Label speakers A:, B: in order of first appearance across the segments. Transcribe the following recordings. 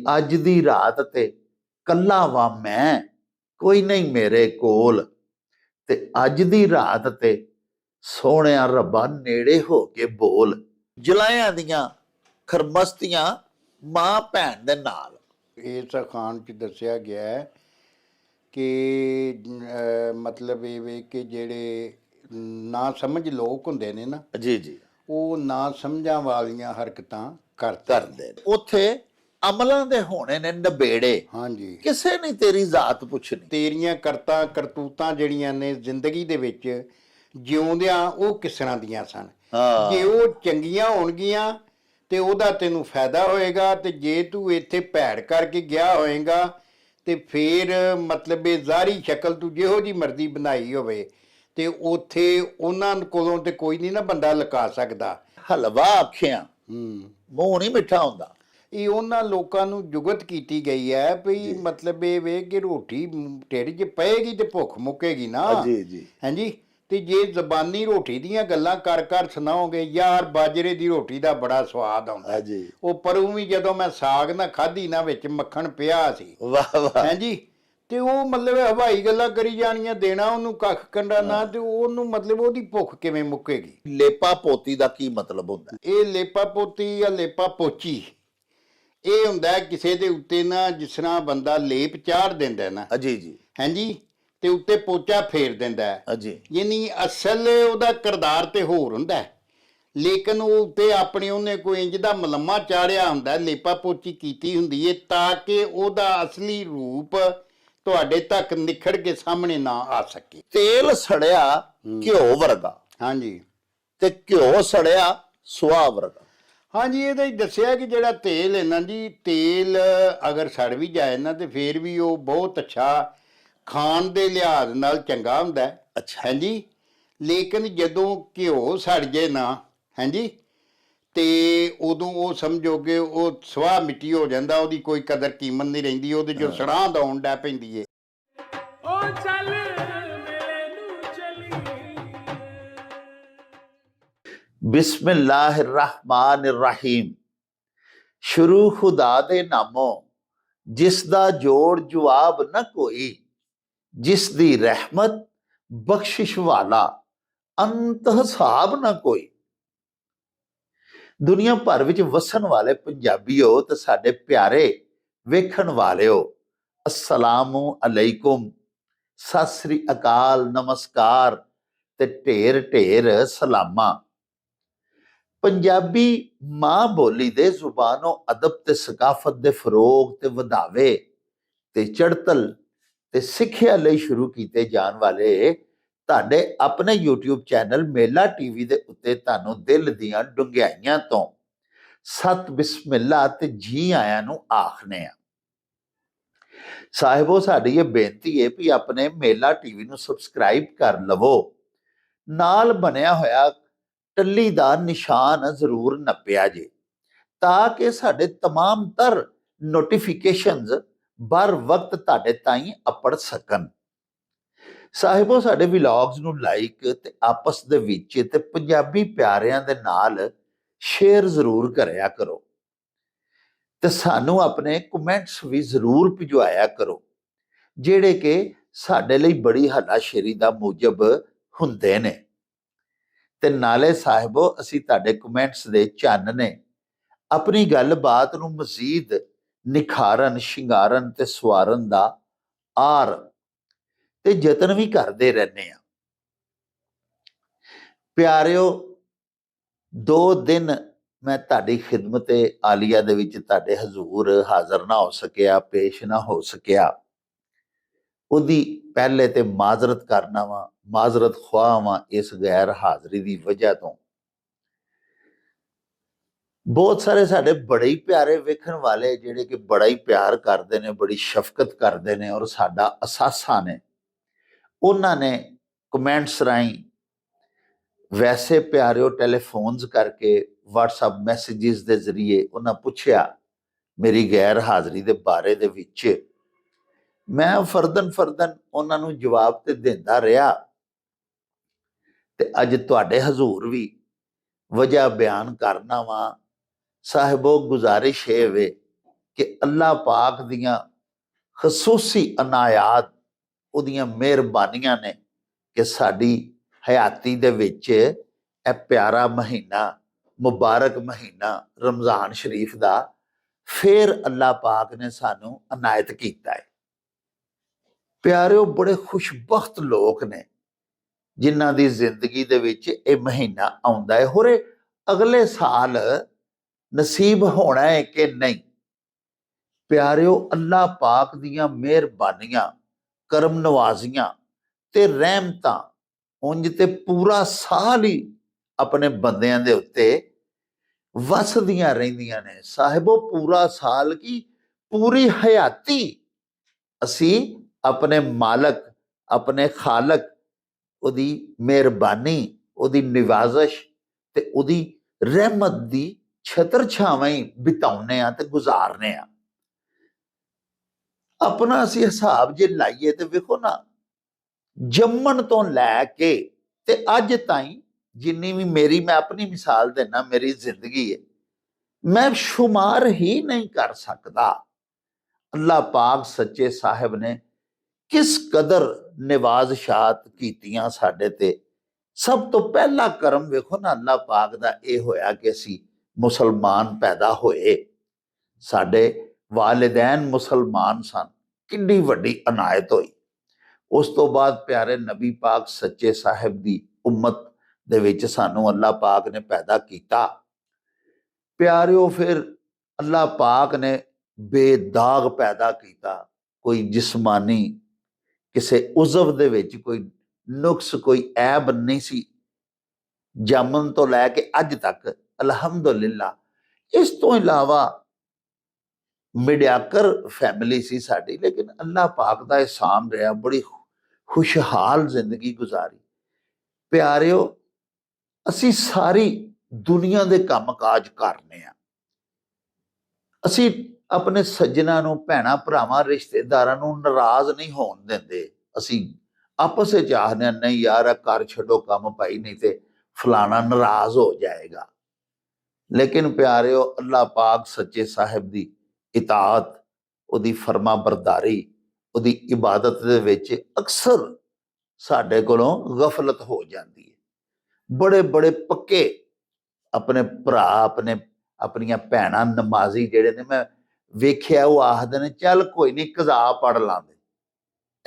A: ਅੱਜ ਦੀ ਰਾਤ ਤੇ ਕੱਲਾ ਵਾਂ ਮੈਂ, ਕੋਈ ਨਹੀਂ ਮੇਰੇ ਕੋਲ। ਤੇ ਅੱਜ ਦੀ ਰਾਤ ਤੇ ਸੋਹਣਿਆ ਰੱਬਾ ਨੇੜੇ ਹੋ ਕੇ ਬੋਲ। ਜਲਾਇਆਂ ਦੀਆਂ ਖਰਮਸਤੀਆਂ ਮਾਂ ਭੈਣ ਦੇ ਨਾਲ।
B: ਇਸ ਅਖਾਣ 'ਚ ਦੱਸਿਆ ਗਿਆ ਹੈ ਕਿ ਮਤਲਬ ਇਹ ਵੇ ਕਿ ਜਿਹੜੇ ਨਾ ਸਮਝ ਲੋਕ ਹੁੰਦੇ ਨੇ ਨਾ,
A: ਜੀ ਜੀ,
B: ਉਹ ਨਾ ਸਮਝਾਂ ਵਾਲੀਆਂ ਹਰਕਤਾਂ
A: ਕਰਦੇ ਨੇ। ਉੱਥੇ ਅਮਲਾਂ ਦੇ ਹੋਣੇ ਨੇ ਨਬੇੜੇ।
B: ਹਾਂਜੀ,
A: ਕਿਸੇ ਨੇ ਤੇਰੀ ਜ਼ਾਤ ਪੁੱਛਣੀ।
B: ਤੇਰੀਆਂ ਕਰਤੂਤਾਂ ਜਿਹੜੀਆਂ ਨੇ ਜ਼ਿੰਦਗੀ ਦੇ ਵਿੱਚ ਜਿਉਂਦਿਆਂ ਉਹ ਕਿਸ ਤਰ੍ਹਾਂ ਦੀਆਂ ਸਨ। ਜੇ ਉਹ ਚੰਗੀਆਂ ਹੋਣਗੀਆਂ ਤੇ ਉਹਦਾ ਤੈਨੂੰ ਫਾਇਦਾ ਹੋਏਗਾ, ਤੇ ਜੇ ਤੂੰ ਇੱਥੇ ਭੈੜ ਕਰਕੇ ਗਿਆ ਹੋਏਗਾ ਤੇ ਫਿਰ ਮਤਲਬ ਇਹ ਜ਼ਾਹਰੀ ਸ਼ਕਲ ਤੂੰ ਜਿਹੋ ਜਿਹੀ ਮਰਜ਼ੀ ਬਣਾਈ ਹੋਵੇ ਤੇ ਉੱਥੇ ਉਹਨਾਂ ਕੋਲੋਂ ਤੇ ਕੋਈ ਨਹੀਂ ਨਾ ਬੰਦਾ ਲੁਕਾ ਸਕਦਾ।
A: ਹਲਵਾ ਆਖਿਆ ਮੂੰਹ ਨਹੀਂ ਮਿੱਠਾ ਹੁੰਦਾ।
B: ਇਹ ਉਹਨਾਂ ਲੋਕਾਂ ਨੂੰ ਜੁਗਤ ਕੀਤੀ ਗਈ ਹੈ ਵੀ ਮਤਲਬ ਇਹ ਵੇ ਕਿ ਰੋਟੀ ਢਿੱਡ 'ਚ ਪਏਗੀ ਤੇ ਭੁੱਖ ਮੁੱਕੇਗੀ ਨਾ।
A: ਜੀ ਜੀ,
B: ਹਾਂਜੀ। ਤੇ ਜੇ ਜ਼ਬਾਨੀ ਰੋਟੀ ਦੀਆਂ ਗੱਲਾਂ ਕਰ ਕਰ ਸੁਣਾਓਗੇ, ਯਾਰ ਬਾਜਰੇ ਦੀ ਰੋਟੀ ਦਾ ਬੜਾ ਸਵਾਦ ਆਉਂਦਾ ਜੀ। ਉਹ ਪਰੂ ਵੀ ਜਦੋਂ ਮੈਂ ਸਾਗ ਨਾ ਖਾਧੀ ਨਾ, ਵਿੱਚ ਮੱਖਣ ਪਿਆ ਸੀ।
A: ਵਾਹ ਵਾਹ।
B: ਹਾਂਜੀ। ਤੇ ਉਹ ਮਤਲਬ ਹਵਾਈ ਗੱਲਾਂ ਕਰੀ ਜਾਣੀਆਂ, ਦੇਣਾ ਉਹਨੂੰ ਕੱਖ ਕੰਡਾ ਨਾ, ਤੇ ਉਹਨੂੰ ਮਤਲਬ ਉਹਦੀ ਭੁੱਖ ਕਿਵੇਂ ਮੁੱਕੇਗੀ।
A: ਲੇਪਾ ਪੋਤੀ ਦਾ ਕੀ ਮਤਲਬ ਹੁੰਦਾ?
B: ਇਹ ਲੇਪਾ ਪੋਤੀ ਜਾਂ ਲੇਪਾ ਪੋਚੀ, ਇਹ ਹੁੰਦਾ ਕਿਸੇ ਦੇ ਉੱਤੇ ਨਾ, ਜਿਸ ਤਰ੍ਹਾਂ ਬੰਦਾ ਲੇਪ ਚਾੜ ਦਿੰਦਾ ਨਾ ਜੀ ਜੀ, ਹਾਂਜੀ, ਤੇ ਉੱਤੇ ਪੋਚਾ ਫੇਰ ਦਿੰਦਾ ਹੈ ਜੀ। ਯਾਨੀ ਅਸਲ ਉਹਦਾ ਕਿਰਦਾਰ ਤੇ ਹੋਰ ਹੁੰਦਾ, ਲੇਕਿਨ ਉਹ ਉੱਤੇ ਆਪਣੀ ਉਹਨੇ ਕੋਈ ਇੰਜ ਦਾ ਮਲੰਮਾ ਚਾੜਿਆ ਹੁੰਦਾ, ਲੇਪਾ ਪੋਚੀ ਕੀਤੀ ਹੁੰਦੀ ਹੈ, ਤਾਂ ਕਿ ਉਹਦਾ ਅਸਲੀ ਰੂਪ ਤੁਹਾਡੇ ਤੱਕ ਨਿਖੜ ਕੇ ਸਾਹਮਣੇ ਨਾ ਆ ਸਕੇ।
A: ਤੇਲ ਸੜਿਆ ਘਿਓ ਵਰਗਾ। ਹਾਂਜੀ। ਤੇ ਘਿਓ ਸੜਿਆ ਸੁਆਹ ਵਰਗਾ। ਹਾਂਜੀ।
B: ਇਹਦਾ ਹੀ ਦੱਸਿਆ ਕਿ ਜਿਹੜਾ ਤੇਲ ਹੈ ਨਾ ਜੀ, ਤੇਲ ਅਗਰ ਸੜ ਵੀ ਜਾਏ ਨਾ ਤੇ ਫਿਰ ਵੀ ਉਹ ਬਹੁਤ ਅੱਛਾ ਖਾਣ ਦੇ ਲਿਹਾਜ਼ ਨਾਲ ਚੰਗਾ ਹੁੰਦਾ। ਅੱਛਾ। ਹਾਂਜੀ। ਲੇਕਿਨ ਜਦੋਂ ਘਿਓ ਸੜ ਜੇ ਨਾ, ਹਾਂਜੀ, ਤੇ ਉਦੋਂ ਉਹ ਸਮਝੋਗੇ ਉਹ ਸਵਾਹ ਮਿੱਟੀ ਹੋ ਜਾਂਦਾ, ਉਹਦੀ ਕੋਈ ਕਦਰ ਕੀਮਤ ਨਹੀਂ ਰਹਿੰਦੀ, ਉਹਦੇ ਜੋ ਸੜਾਂ ਦੌਣ ਡੈ ਪੈਂਦੀ ਏ।
A: ਬਿਸਮਿल्लाहिर्रहमानिर्रहीम। ਸ਼ੁਰੂ ਖੁਦਾ ਦੇ ਨਾਮੋਂ ਜਿਸ ਦਾ ਜੋੜ ਜਵਾਬ ਨਾ ਕੋਈ, ਜਿਸ ਦੀ ਰਹਿਮਤ ਬਖਸ਼ਿਸ਼ ਵਾਲਾ ਅੰਤ ਹਿਸਾਬ ਨਾ ਕੋਈ। ਦੁਨੀਆ ਭਰ ਵਿੱਚ ਵਸਣ ਵਾਲੇ ਪੰਜਾਬੀਓ ਤੇ ਸਾਡੇ ਪਿਆਰੇ ਵੇਖਣ ਵਾਲਿਓ, ਅਸਲਾਮੁ ਅਲੈਕੁਮ, ਸਤਿ ਸ੍ਰੀ ਅਕਾਲ, ਨਮਸਕਾਰ ਤੇ ਢੇਰ ਢੇਰ ਸਲਾਮਾਂ। ਪੰਜਾਬੀ ਮਾਂ ਬੋਲੀ ਦੇ ਜ਼ੁਬਾਨੋ ਅਦਬ ਤੇ ਸਕਾਫਤ ਦੇ ਫਰੋਗ ਤੇ ਵਧਾਵੇ ਤੇ ਚੜਤਲ ਤੇ ਸਿੱਖਿਆ ਲਈ ਸ਼ੁਰੂ ਕੀਤੇ ਜਾਣ ਵਾਲੇ ਤੁਹਾਡੇ ਆਪਣੇ YouTube ਚੈਨਲ ਮੇਲਾ ਟੀਵੀ ਦੇ ਉੱਤੇ ਤੁਹਾਨੂੰ ਦਿਲ ਦੀਆਂ ਡੁੰਘਾਈਆਂ ਤੋਂ ਸਤ ਬਿਸਮਿਲ੍ਲਾ ਤੇ ਜੀ ਆਇਆਂ ਨੂੰ ਆਖਨੇ ਆ। ਸਾਹਿਬੋ, ਸਾਡੀ ਇਹ ਬੇਨਤੀ ਹੈ ਵੀ ਆਪਣੇ ਮੇਲਾ ਟੀਵੀ ਨੂੰ ਸਬਸਕ੍ਰਾਈਬ ਕਰ ਲਵੋ, ਨਾਲ ਬਣਿਆ ਹੋਇਆ ਟੱਲੀ ਦਾ ਨਿਸ਼ਾਨ ਜ਼ਰੂਰ ਨੱਪਿਆ ਜੇ, ਤਾਂ ਕਿ ਸਾਡੇ तमाम ਤਰ ਨੋਟੀਫਿਕੇਸ਼ਨਸ ਬਰ ਵਕਤ ਤੁਹਾਡੇ ਤਾਈਂ ਅਪੜ ਸਕਣ। ਸਾਹਿਬੋ, ਸਾਡੇ ਵਲੌਗਸ ਨੂੰ ਲਾਈਕ ਤੇ ਆਪਸ ਦੇ ਵਿੱਚ ਤੇ ਪੰਜਾਬੀ ਪਿਆਰਿਆਂ ਦੇ ਨਾਲ ਸ਼ੇਅਰ ਜ਼ਰੂਰ ਕਰਿਆ ਕਰੋ, ਤੇ ਸਾਨੂੰ ਆਪਣੇ ਕਮੈਂਟਸ ਵੀ ਜ਼ਰੂਰ ਭਿਜਵਾਇਆ ਕਰੋ, ਜਿਹੜੇ ਕਿ ਸਾਡੇ ਲਈ ਬੜੀ ਹੱਲਾਸ਼ੇਰੀ ਦਾ ਮੂਜਬ ਹੁੰਦੇ ਨੇ। ਤੇ ਨਾਲੇ ਸਾਹਿਬੋ, ਅਸੀਂ ਤੁਹਾਡੇ ਕਮੈਂਟਸ ਦੇ ਚੰਨ ਨੇ ਆਪਣੀ ਗੱਲਬਾਤ ਨੂੰ ਮਜ਼ੀਦ ਨਿਖਾਰਨ, ਸ਼ਿੰਗਾਰਨ ਤੇ ਸਵਾਰਨ ਦਾ ਆਰ ਤੇ ਯਤਨ ਵੀ ਕਰਦੇ ਰਹਿੰਦੇ ਆ। ਪਿਆਰਿਓ, 2 ਦਿਨ ਮੈਂ ਤੁਹਾਡੀ ਖਿਦਮਤ ਆਲੀਆ ਦੇ ਵਿੱਚ ਤੁਹਾਡੇ ਹਜ਼ੂਰ ਹਾਜ਼ਰ ਨਾ ਹੋ ਸਕਿਆ, ਪੇਸ਼ ਨਾ ਹੋ ਸਕਿਆ। ਉਹਦੀ ਪਹਿਲੇ ਤੇ ਮਾਜ਼ਰਤ ਕਰਨਾ ਵਾ, ਮਾਜ਼ਰਤ ਖੁਆਹ ਵਾਂ ਇਸ ਗੈਰ ਹਾਜ਼ਰੀ ਦੀ ਵਜ੍ਹਾ ਤੋਂ। ਬਹੁਤ ਸਾਰੇ ਸਾਡੇ ਬੜੇ ਹੀ ਪਿਆਰੇ ਵੇਖਣ ਵਾਲੇ ਜਿਹੜੇ ਕਿ ਬੜਾ ਹੀ ਪਿਆਰ ਕਰਦੇ ਨੇ, ਬੜੀ ਸ਼ਫਕਤ ਕਰਦੇ ਨੇ ਔਰ ਸਾਡਾ ਅਸਾਸਾ ਨੇ, ਉਹਨਾਂ ਨੇ ਕਮੈਂਟਸ ਰਾਹੀਂ, ਵੈਸੇ ਪਿਆਰਿਓ ਟੈਲੀਫੋਨਸ ਕਰਕੇ, WhatsApp ਮੈਸੇजेस ਦੇ ਜ਼ਰੀਏ ਉਹਨਾਂ ਪੁੱਛਿਆ ਮੇਰੀ ਗੈਰ ਹਾਜ਼ਰੀ ਦੇ ਬਾਰੇ ਦੇ ਵਿੱਚ। ਮੈਂ ਫਰਦਨ ਉਹਨਾਂ ਨੂੰ ਜਵਾਬ ਤੇ ਦਿੰਦਾ ਰਿਹਾ, ਤੇ ਅੱਜ ਤੁਹਾਡੇ ਹਜ਼ੂਰ ਵੀ ਵਜ੍ਹਾ ਬਿਆਨ ਕਰਨਾ ਵਾ। ਸਾਹਿਬੋ, ਗੁਜ਼ਾਰਿਸ਼ ਹੈ ਵੇ ਕਿ ਅੱਲਾਹ ਪਾਕ ਦੀਆਂ ਖਸੂਸੀ ਅਨਾਇਤ, ਉਹਦੀਆਂ ਮਿਹਰਬਾਨੀਆਂ ਨੇ ਕਿ ਸਾਡੀ ਹਯਾਤੀ ਦੇ ਵਿੱਚ ਇਹ ਪਿਆਰਾ ਮਹੀਨਾ, ਮੁਬਾਰਕ ਮਹੀਨਾ ਰਮਜ਼ਾਨ ਸ਼ਰੀਫ ਦਾ ਫਿਰ ਅੱਲਾਹ ਪਾਕ ਨੇ ਸਾਨੂੰ ਅਨਾਇਤ ਕੀਤਾ ਹੈ। ਪਿਆਰਿਓ, ਬੜੇ ਖੁਸ਼ਬਖਤ ਲੋਕ ਨੇ ਜਿਨ੍ਹਾਂ ਦੀ ਜ਼ਿੰਦਗੀ ਦੇ ਵਿੱਚ ਇਹ ਮਹੀਨਾ ਆਉਂਦਾ ਹੈ। ਹੋਰ ਅਗਲੇ ਸਾਲ ਨਸੀਬ ਹੋਣਾ ਹੈ ਕਿ ਨਹੀਂ। ਪਿਆਰਿਓ, ਅੱਲਾਹ ਪਾਕ ਦੀਆਂ ਮਿਹਰਬਾਨੀਆਂ, ਕਰਮ ਨਵਾਜ਼ੀਆਂ ਤੇ ਰਹਿਮਤਾਂ ਉਂਝ ਤੇ ਪੂਰਾ ਸਾਲ ਹੀ ਆਪਣੇ ਬੰਦਿਆਂ ਦੇ ਉੱਤੇ ਵਸਦੀਆਂ ਰਹਿੰਦੀਆਂ ਨੇ। ਸਾਹਿਬੋ, ਪੂਰਾ ਸਾਲ ਕੀ ਪੂਰੀ ਹਯਾਤੀ ਅਸੀਂ ਆਪਣੇ ਮਾਲਕ, ਆਪਣੇ ਖਾਲਕ, ਉਹਦੀ ਮਿਹਰਬਾਨੀ, ਉਹਦੀ ਨਿਵਾਜ਼ਿਸ਼ ਤੇ ਉਹਦੀ ਰਹਿਮਤ ਦੀ ਛਤਰ ਛਾਵਾਂ ਹੀ ਬਿਤਾਉਂਦੇ ਆ ਤੇ ਗੁਜ਼ਾਰਨੇ ਆ। ਆਪਣਾ ਅਸੀਂ ਹਿਸਾਬ ਜੇ ਲਾਈਏ ਤੇ ਵੇਖੋ ਨਾ, ਜੰਮਣ ਤੋਂ ਲੈ ਕੇ ਤੇ ਅੱਜ ਤਾਈਂ ਜਿੰਨੀ ਵੀ ਮੈਂ ਆਪਣੀ ਮਿਸਾਲ ਦੇਣਾ, ਮੇਰੀ ਜ਼ਿੰਦਗੀ ਹੈ, ਮੈਂ ਸ਼ੁਮਾਰ ਹੀ ਨਹੀਂ ਕਰ ਸਕਦਾ ਅੱਲਾਹ ਪਾਕ ਸੱਚੇ ਸਾਹਿਬ ਨੇ ਕਿਸ ਕਦਰ ਨਿਵਾਜ਼ਸ਼ਾਤ ਕੀਤੀਆਂ ਸਾਡੇ ਤੇ। ਸਭ ਤੋਂ ਪਹਿਲਾ ਕਰਮ ਵੇਖੋ ਨਾ ਅੱਲਾਹ ਪਾਕ ਦਾ ਇਹ ਹੋਇਆ ਕਿ ਅਸੀਂ ਮੁਸਲਮਾਨ ਪੈਦਾ ਹੋਏ, ਸਾਡੇ ਵਾਲਿदैन ਮੁਸਲਮਾਨ ਸਨ। ਕਿੰਨੀ ਵੱਡੀ ਅਨਾਇਤ ਹੋਈ। ਉਸ ਤੋਂ ਬਾਅਦ ਪਿਆਰੇ ਨਬੀ ਪਾਕ ਸੱਚੇ ਸਾਹਿਬ ਦੀ ਉਮਤ ਦੇ ਵਿੱਚ ਸਾਨੂੰ ਅੱਲਾਹ ਪਾਕ ਨੇ ਪੈਦਾ ਕੀਤਾ। ਪਿਆਰਿਓ, ਫਿਰ ਅੱਲਾਹ ਪਾਕ ਨੇ ਬੇਦਾਗ ਪੈਦਾ ਕੀਤਾ। ਕੋਈ ਜਿਸਮਾਨੀ ਕਿਸੇ ਉਜ਼ਵ ਦੇ ਵਿੱਚ ਕੋਈ ਨੁਕਸ, ਕੋਈ ਐਬ ਨਹੀਂ ਸੀ ਜੰਮਣ ਤੋਂ ਲੈ ਕੇ ਅੱਜ ਤੱਕ, ਅਲਹਮਦੁਲਿਲਾ। ਇਸ ਤੋਂ ਇਲਾਵਾ ਮਿਡਿਆਕਰ ਫੈਮਿਲੀ ਸੀ ਸਾਡੀ, ਲੇਕਿਨ ਅੱਲਾਹ ਪਾਕ ਦਾ ਇਹਸਾਨ ਰਿਹਾ, ਬੜੀ ਖੁਸ਼ਹਾਲ ਜ਼ਿੰਦਗੀ ਗੁਜ਼ਾਰੀ। ਪਿਆਰਿਓ, ਅਸੀਂ ਸਾਰੀ ਦੁਨੀਆ ਦੇ ਕੰਮਕਾਜ ਕਰਨੇ ਆ। ਅਸੀਂ ਆਪਣੇ ਸੱਜਣਾ ਨੂੰ, ਭੈਣਾਂ ਭਰਾਵਾਂ, ਰਿਸ਼ਤੇਦਾਰਾਂ ਨੂੰ ਨਾਰਾਜ਼ ਨਹੀਂ ਹੋਣ ਦਿੰਦੇ। ਅਸੀਂ ਆਪਸ ਵਿੱਚ ਆਖਦੇ ਨਹੀਂ ਯਾਰ, ਘਰ ਛੱਡੋ ਕੰਮ ਭਾਈ, ਨਹੀਂ ਤੇ ਫਲਾਣਾ ਨਾਰਾਜ਼ ਹੋ ਜਾਏਗਾ। ਲੇਕਿਨ ਪਿਆਰਿਓ, ਅੱਲਾਹ ਪਾਕ ਸੱਚੇ ਸਾਹਿਬ ਦੀ ਇਤਾਅਤ, ਉਹਦੀ ਫਰਮਾ ਬਰਦਾਰੀ, ਉਹਦੀ ਇਬਾਦਤ ਦੇ ਵਿੱਚ ਅਕਸਰ ਸਾਡੇ ਕੋਲੋਂ ਗਫਲਤ ਹੋ ਜਾਂਦੀ ਹੈ। ਬੜੇ ਬੜੇ ਪੱਕੇ ਆਪਣੇ ਭਰਾ, ਆਪਣੀਆਂ ਭੈਣਾਂ ਨਮਾਜ਼ੀ ਜਿਹੜੇ ਨੇ, ਮੈਂ ਵੇਖਿਆ, ਉਹ ਆਖਦੇ ਨੇ ਚੱਲ ਕੋਈ ਨਹੀਂ ਕਜ਼ਾ ਪੜ ਲਾਂਦੇ,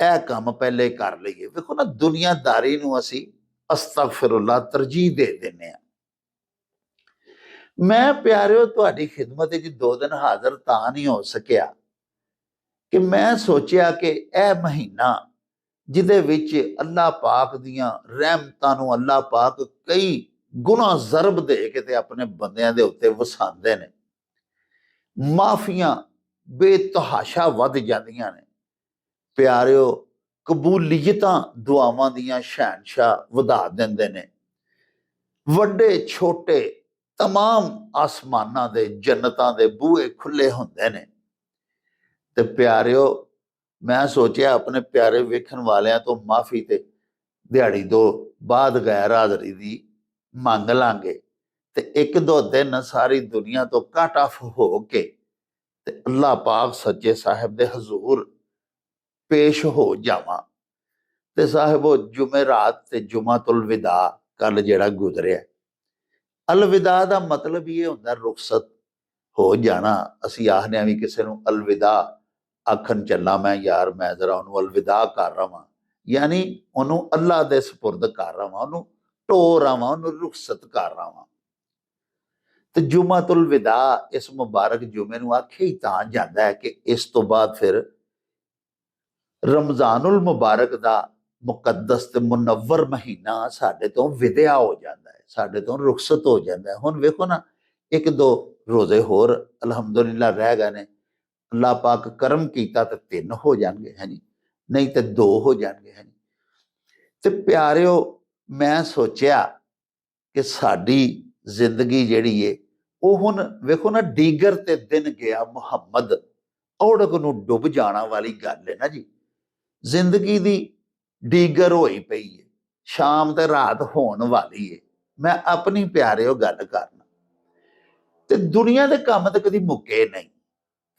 A: ਇਹ ਕੰਮ ਪਹਿਲੇ ਕਰ ਲਈਏ। ਵੇਖੋ ਨਾ, ਦੁਨੀਆਦਾਰੀ ਨੂੰ ਅਸੀਂ ਅਸਤਗਫਿਰੁੱਲਾਹ ਤਰਜੀਹ ਦੇ ਦਿੰਦੇ ਹਾਂ। ਮੈਂ ਪਿਆਰਿਓ ਤੁਹਾਡੀ ਖਿਦਮਤ ਵਿੱਚ 2 ਦਿਨ ਹਾਜ਼ਰ ਤਾਂ ਨਹੀਂ ਹੋ ਸਕਿਆ ਕਿ ਮੈਂ ਸੋਚਿਆ ਕਿ ਇਹ ਮਹੀਨਾ ਜਿਹਦੇ ਵਿੱਚ ਅੱਲਾਹ ਪਾਕ ਦੀਆਂ ਰਹਿਮਤਾਂ ਨੂੰ ਅੱਲਾਹ ਪਾਕ ਕਈ ਗੁਣਾ ਜ਼ਰਬ ਦੇ ਕੇ ਤੇ ਆਪਣੇ ਬੰਦਿਆਂ ਦੇ ਉੱਤੇ ਵਸਾਉਂਦੇ ਨੇ, ਮਾਫੀਆਂ ਬੇਤਹਾਸ਼ਾ ਵੱਧ ਜਾਂਦੀਆਂ ਨੇ। ਪਿਆਰਿਓ, ਕਬੂਲੀਅਤਾਂ ਦੁਆਵਾਂ ਦੀਆਂ ਸ਼ਹਿਨਸ਼ਾਹ ਵਧਾ ਦਿੰਦੇ ਨੇ। ਵੱਡੇ ਛੋਟੇ तमाम ਆਸਮਾਨਾਂ ਦੇ, ਜੰਨਤਾਂ ਦੇ ਬੂਹੇ ਖੁੱਲੇ ਹੁੰਦੇ ਨੇ। ਤੇ ਪਿਆਰਿਓ, ਮੈਂ ਸੋਚਿਆ ਆਪਣੇ ਪਿਆਰੇ ਵੇਖਣ ਵਾਲਿਆਂ ਤੋਂ ਮਾਫੀ ਤੇ ਦਿਹਾੜੀ ਤੋਂ ਬਾਅਦ ਗੈਰ ਹਾਜ਼ਰੀ ਦੀ ਮੰਗ ਲਾਂਗੇ ਤੇ 1-2 ਦਿਨ ਸਾਰੀ ਦੁਨੀਆ ਤੋਂ ਕੱਟ ਆਫ ਹੋ ਕੇ ਤੇ ਅੱਲਾਹ ਪਾਕ ਸੱਚੇ ਸਾਹਿਬ ਦੇ ਹਜ਼ੂਰ ਪੇਸ਼ ਹੋ ਜਾਵਾਂ। ਤੇ ਸਾਹਿਬੋ, ਜੁਮੇਰਾਤ ਤੇ ਜੁਮਾਤੁਲ ਵਿਦਾ ਕੱਲ ਜਿਹੜਾ ਗੁਜ਼ਰਿਆ, ਅਲਵਿਦਾ ਦਾ ਮਤਲਬ ਇਹ ਹੁੰਦਾ ਰੁਖਸਤ ਹੋ ਜਾਣਾ। ਅਸੀਂ ਆਖਦੇ ਵੀ ਕਿਸੇ ਨੂੰ ਅਲਵਿਦਾ ਆਖਣ ਚੱਲਾਂ ਮੈਂ, ਯਾਰ ਮੈਂ ਜ਼ਰਾ ਉਹਨੂੰ ਅਲਵਿਦਾ ਕਰ ਰਵਾਂ, ਯਾਨੀ ਉਹਨੂੰ ਅੱਲਾਹ ਦੇ ਸਪੁਰਦ ਕਰ ਰਵਾਂ, ਉਹਨੂੰ ਢੋ ਰਵਾਂ, ਉਹਨੂੰ ਰੁਖਸਤ ਕਰ ਰਵਾਂ। ਤੇ ਜੁਮਾਤੁਲ ਵਿਦਾ ਇਸ ਮੁਬਾਰਕ ਜੁਮੇ ਨੂੰ ਆਖਿਆ ਹੀ ਤਾਂ ਜਾਂਦਾ ਹੈ ਕਿ ਇਸ ਤੋਂ ਬਾਅਦ ਫਿਰ ਰਮਜ਼ਾਨੁਲ ਮੁਬਾਰਕ ਦਾ ਮੁਕੱਦਸ ਤੇ ਮੁਨੱਵਰ ਮਹੀਨਾ ਸਾਡੇ ਤੋਂ ਵਿਦਿਆ ਹੋ ਜਾਂਦਾ ਹੈ, ਸਾਡੇ ਤੋਂ ਰੁਖਸਤ ਹੋ ਜਾਂਦਾ ਹੈ। ਹੁਣ ਵੇਖੋ ਨਾ, 1-2 ਰੋਜ਼ੇ ਹੋਰ ਅਲਹਮਦੁਲਿਲਾ ਰਹਿ ਗਏ ਨੇ। ਅੱਲਾਹ ਪਾਕ ਕਰਮ ਕੀਤਾ ਤੇ 3 ਹੋ ਜਾਣਗੇ, ਹੈ ਜੀ, ਨਹੀਂ ਤੇ 2 ਹੋ ਜਾਣਗੇ, ਹੈ ਜੀ। ਤੇ ਪਿਆਰਿਓ, ਮੈਂ ਸੋਚਿਆ ਕਿ ਸਾਡੀ ਜ਼ਿੰਦਗੀ ਜਿਹੜੀ ਏ ਉਹ ਹੁਣ ਵੇਖੋ ਨਾ, ਡੀਗਰ ਤੇ ਦਿਨ ਗਿਆ ਮੁਹੰਮਦ, ਔੜਕ ਨੂੰ ਡੁੱਬ ਜਾਣਾ ਵਾਲੀ ਗੱਲ ਹੈ ਨਾ ਜੀ। ਜ਼ਿੰਦਗੀ ਦੀ ਡੀਗਰ ਹੋਈ ਪਈ ਹੈ, ਸ਼ਾਮ ਤੇ ਰਾਤ ਹੋਣ ਵਾਲੀ ਹੈ। ਮੈਂ ਆਪਣੀ ਪਿਆਰਿਓ ਗੱਲ ਕਰਨਾ, ਤੇ ਦੁਨੀਆ ਦੇ ਕੰਮ ਤੇ ਕਦੀ ਮੁੱਕੇ ਨਹੀਂ।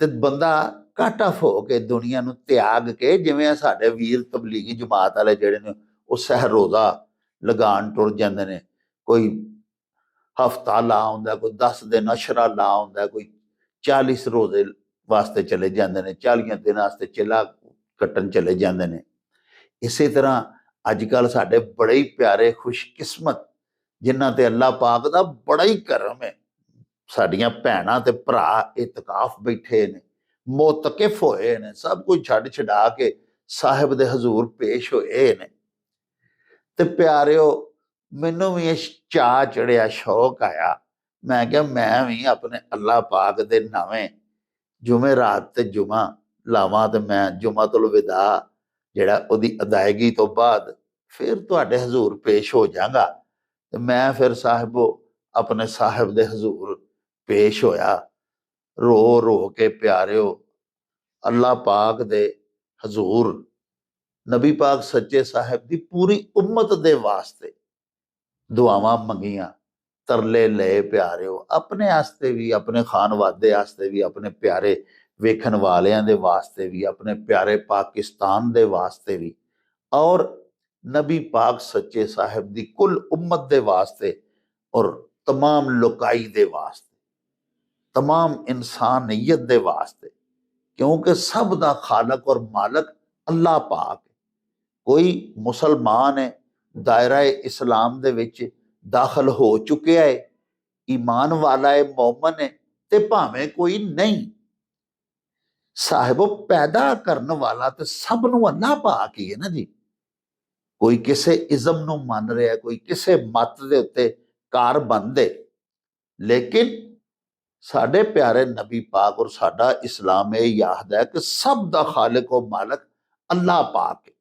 A: ਤੇ ਬੰਦਾ ਕੱਟ ਆਫ ਹੋ ਕੇ ਦੁਨੀਆ ਨੂੰ ਤਿਆਗ ਕੇ, ਜਿਵੇਂ ਸਾਡੇ ਵੀਰ ਤਬਲੀਗੀ ਜਮਾਤ ਵਾਲੇ ਜਿਹੜੇ ਨੇ ਉਹ ਸਹਿਰੋਜ਼ਾ ਲਗਾਉਣ ਟੁਰ ਜਾਂਦੇ ਨੇ, ਕੋਈ ਹਫਤਾ ਲਾ ਆਉਂਦਾ, ਕੋਈ 10 ਦਿਨ ਅਸ਼ਰਾ ਲਾ ਆਉਂਦਾ, ਕੋਈ 40 ਰੋਜ਼ੇ ਵਾਸਤੇ ਚਲੇ ਜਾਂਦੇ ਨੇ, 40 ਦਿਨਾਂ ਵਾਸਤੇ ਚਿਲਾ ਕੱਟਣ ਚਲੇ ਜਾਂਦੇ ਨੇ। ਇਸੇ ਤਰ੍ਹਾਂ ਅੱਜ ਕੱਲ੍ਹ ਸਾਡੇ ਬੜੇ ਹੀ ਪਿਆਰੇ ਖੁਸ਼ਕਿਸਮਤ ਜਿਨ੍ਹਾਂ ਤੇ ਅੱਲਾਹ ਪਾਕ ਦਾ ਬੜਾ ਹੀ ਕਰਮ ਹੈ, ਸਾਡੀਆਂ ਭੈਣਾਂ ਤੇ ਭਰਾ ਇਤਕਾਫ ਬੈਠੇ ਨੇ, ਮੋਤਕਿਫ ਹੋਏ ਨੇ, ਸਭ ਕੁਝ ਛੱਡ ਛਡਾ ਕੇ ਸਾਹਿਬ ਦੇ ਹਜ਼ੂਰ ਪੇਸ਼ ਹੋਏ ਨੇ। ਤੇ ਪਿਆਰਿਓ, ਮੈਨੂੰ ਵੀ ਇਹ ਚਾਅ ਚੜਿਆ, ਸ਼ੌਕ ਆਇਆ, ਮੈਂ ਕਿਹਾ ਮੈਂ ਵੀ ਆਪਣੇ ਅੱਲਾਹ ਪਾਕ ਦੇ ਨਾਵੇਂ ਜੁਮੇਰਾਤ ਤੇ ਜੁਮਾ ਲਾਵਾਂ, ਤੇ ਮੈਂ ਜੁਮਾਤੁਲ ਵਿਦਾ ਜਿਹੜਾ ਉਹਦੀ ਅਦਾਇਗੀ ਤੋਂ ਬਾਅਦ ਫਿਰ ਤੁਹਾਡੇ ਹਜ਼ੂਰ ਪੇਸ਼ ਹੋ ਜਾਵਾਂਗਾ। ਤੇ ਮੈਂ ਫਿਰ ਸਾਹਿਬੋ ਆਪਣੇ ਸਾਹਿਬ ਦੇ ਹਜ਼ੂਰ ਪੇਸ਼ ਹੋਇਆ, ਰੋ ਰੋ ਕੇ ਪਿਆਰਿਓ ਅੱਲਾਹ ਪਾਕ ਦੇ ਹਜ਼ੂਰ ਨਬੀ ਪਾਕ ਸੱਚੇ ਸਾਹਿਬ ਦੀ ਪੂਰੀ ਉਮਤ ਦੇ ਵਾਸਤੇ ਦੁਆਵਾਂ ਮੰਗੀਆਂ, ਤਰਲੇ ਲਏ ਪਿਆਰਿਓ, ਆਪਣੇ ਵਾਸਤੇ ਵੀ, ਆਪਣੇ ਖਾਨਵਾਦੇ ਵਾਸਤੇ ਵੀ, ਆਪਣੇ ਪਿਆਰੇ ਵੇਖਣ ਵਾਲਿਆਂ ਦੇ ਵਾਸਤੇ ਵੀ, ਆਪਣੇ ਪਿਆਰੇ ਪਾਕਿਸਤਾਨ ਦੇ ਵਾਸਤੇ ਵੀ, ਔਰ ਨਬੀ ਪਾਕ ਸੱਚੇ ਸਾਹਿਬ ਦੀ ਕੁੱਲ ਉਮਤ ਦੇ ਵਾਸਤੇ, ਔਰ तमाम ਲੋਕਾਈ ਦੇ ਵਾਸਤੇ, तमाम ਇਨਸਾਨੀਅਤ ਦੇ ਵਾਸਤੇ, ਕਿਉਂਕਿ ਸਭ ਦਾ ਖਾਲਕ ਔਰ ਮਾਲਕ ਅੱਲਾਹ ਪਾਕ। ਕੋਈ ਮੁਸਲਮਾਨ ਹੈ, ਦਾਇਰਾ ਇਸਲਾਮ ਦੇ ਵਿੱਚ ਦਾਖਲ ਹੋ ਚੁੱਕਿਆ ਹੈ, ਈਮਾਨ ਵਾਲਾ ਹੈ, ਮੌਮਨ ਹੈ, ਤੇ ਭਾਵੇਂ ਕੋਈ ਨਹੀਂ, ਸਾਹਿਬੋ ਪੈਦਾ ਕਰਨ ਵਾਲਾ ਤੇ ਸਭ ਨੂੰ ਅੱਲਾਹ ਪਾਕ ਹੀ ਹੈ ਨਾ ਜੀ। ਕੋਈ ਕਿਸੇ ਇਜ਼ਮ ਨੂੰ ਮੰਨ ਰਿਹਾ, ਕੋਈ ਕਿਸੇ ਮਤ ਦੇ ਉੱਤੇ ਕਾਰ ਬੰਦੇ, ਲੇਕਿਨ ਸਾਡੇ ਪਿਆਰੇ ਨਬੀ ਪਾਕ ਔਰ ਸਾਡਾ ਇਸਲਾਮ ਇਹ ਯਾਦ ਹੈ ਕਿ ਸਭ ਦਾ ਖਾਲਿਕ ਔਰ ਮਾਲਕ ਅੱਲਾਹ ਪਾਕ ਹੈ।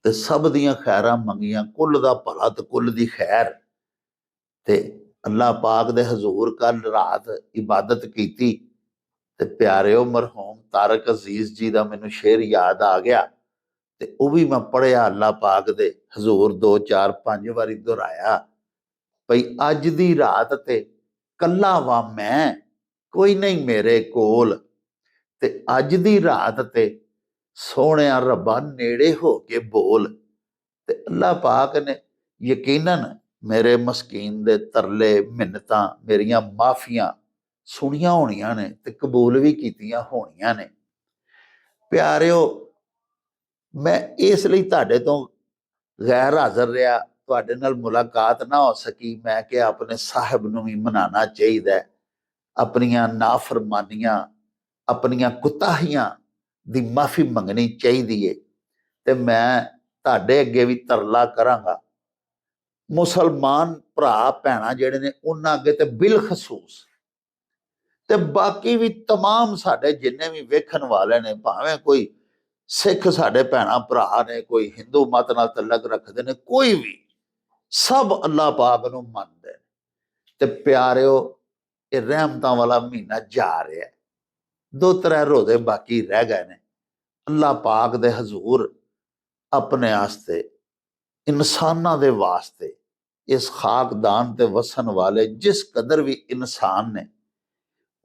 A: ਤੇ ਸਭ ਦੀਆਂ ਖੈਰਾਂ ਮੰਗੀਆਂ, ਕੁੱਲ ਦਾ ਭਲਾ ਤੇ ਕੁੱਲ ਦੀ ਖੈਰ। ਤੇ ਅੱਲਾਹ ਪਾਕ ਦੇ ਹਜ਼ੂਰ ਕੱਲ ਰਾਤ ਇਬਾਦਤ ਕੀਤੀ ਤੇ ਪਿਆਰਿਓ ਮਰਹੂਮ ਤਾਰਕ ਅਜ਼ੀਜ਼ ਜੀ ਦਾ ਮੈਨੂੰ ਸ਼ੇਰ ਯਾਦ ਆ ਗਿਆ, ਤੇ ਉਹ ਵੀ ਮੈਂ ਪੜ੍ਹਿਆ ਅੱਲਾਹ ਪਾਕ ਦੇ ਹਜ਼ੂਰ 2 4 5 ਵਾਰੀ ਦੁਹਰਾਇਆ, ਭਈ ਅੱਜ ਦੀ ਰਾਤ ਤੇ ਕੱਲਾ ਵਾ ਮੈਂ, ਕੋਈ ਨਹੀਂ ਮੇਰੇ ਕੋਲ, ਤੇ ਅੱਜ ਦੀ ਰਾਤ ਤੇ ਸੋਹਣਿਆ ਰੱਬਾ ਨੇੜੇ ਹੋ ਕੇ ਬੋਲ। ਤੇ ਅੱਲਾਹ ਪਾਕ ਨੇ ਯਕੀਨਨ ਮੇਰੇ ਮਸਕੀਨ ਦੇ ਤਰਲੇ, ਮਿੰਨਤਾਂ, ਮੇਰੀਆਂ ਮਾਫੀਆਂ ਸੁਣੀਆਂ ਹੋਣੀਆਂ ਨੇ ਤੇ ਕਬੂਲ ਵੀ ਕੀਤੀਆਂ ਹੋਣੀਆਂ ਨੇ। ਪਿਆਰਿਓ, ਮੈਂ ਇਸ ਲਈ ਤੁਹਾਡੇ ਤੋਂ ਗੈਰ ਹਾਜ਼ਰ ਰਿਹਾ, ਤੁਹਾਡੇ ਨਾਲ ਮੁਲਾਕਾਤ ਨਾ ਹੋ ਸਕੀ। ਮੈਂ ਕਿਹਾ ਆਪਣੇ ਸਾਹਿਬ ਨੂੰ ਵੀ ਮਨਾਉਣਾ ਚਾਹੀਦਾ, ਆਪਣੀਆਂ ਨਾਫਰਮਾਨੀਆਂ, ਆਪਣੀਆਂ ਕੁਤਾਹੀਆਂ ਦੀ ਮਾਫੀ ਮੰਗਣੀ ਚਾਹੀਦੀ ਹੈ। ਤੇ ਮੈਂ ਤੁਹਾਡੇ ਅੱਗੇ ਵੀ ਤਰਲਾ ਕਰਾਂਗਾ, ਮੁਸਲਮਾਨ ਭਰਾ ਭੈਣਾਂ ਜਿਹੜੇ ਨੇ ਉਹਨਾਂ ਅੱਗੇ ਤੇ ਬਿਲਖਸੂਸ, ਤੇ ਬਾਕੀ ਵੀ तमाम ਸਾਡੇ ਜਿੰਨੇ ਵੀ ਵੇਖਣ ਵਾਲੇ ਨੇ, ਭਾਵੇਂ ਕੋਈ ਸਿੱਖ ਸਾਡੇ ਭੈਣਾਂ ਭਰਾ ਨੇ, ਕੋਈ ਹਿੰਦੂ ਮਤ ਨਾਲ ਤਲਕ ਰੱਖਦੇ ਨੇ, ਕੋਈ ਵੀ, ਸਭ ਅੱਲਾਹ ਪਾਕ ਨੂੰ ਮੰਨਦੇ ਨੇ। ਤੇ ਪਿਆਰਿਓ, ਇਹ ਰਹਿਮਤਾਂ ਵਾਲਾ ਮਹੀਨਾ ਜਾ ਰਿਹਾ, 2 3 ਰੋਜ਼ੇ ਬਾਕੀ ਰਹਿ ਗਏ ਨੇ। ਅੱਲਾਹ ਪਾਕ ਦੇ ਹਜ਼ੂਰ ਆਪਣੇ ਵਾਸਤੇ, ਇਨਸਾਨਾਂ ਦੇ ਵਾਸਤੇ, ਇਸ ਖਾਕਦਾਨ ਤੇ ਵਸਣ ਵਾਲੇ ਜਿਸ ਕਦਰ ਵੀ ਇਨਸਾਨ ਨੇ,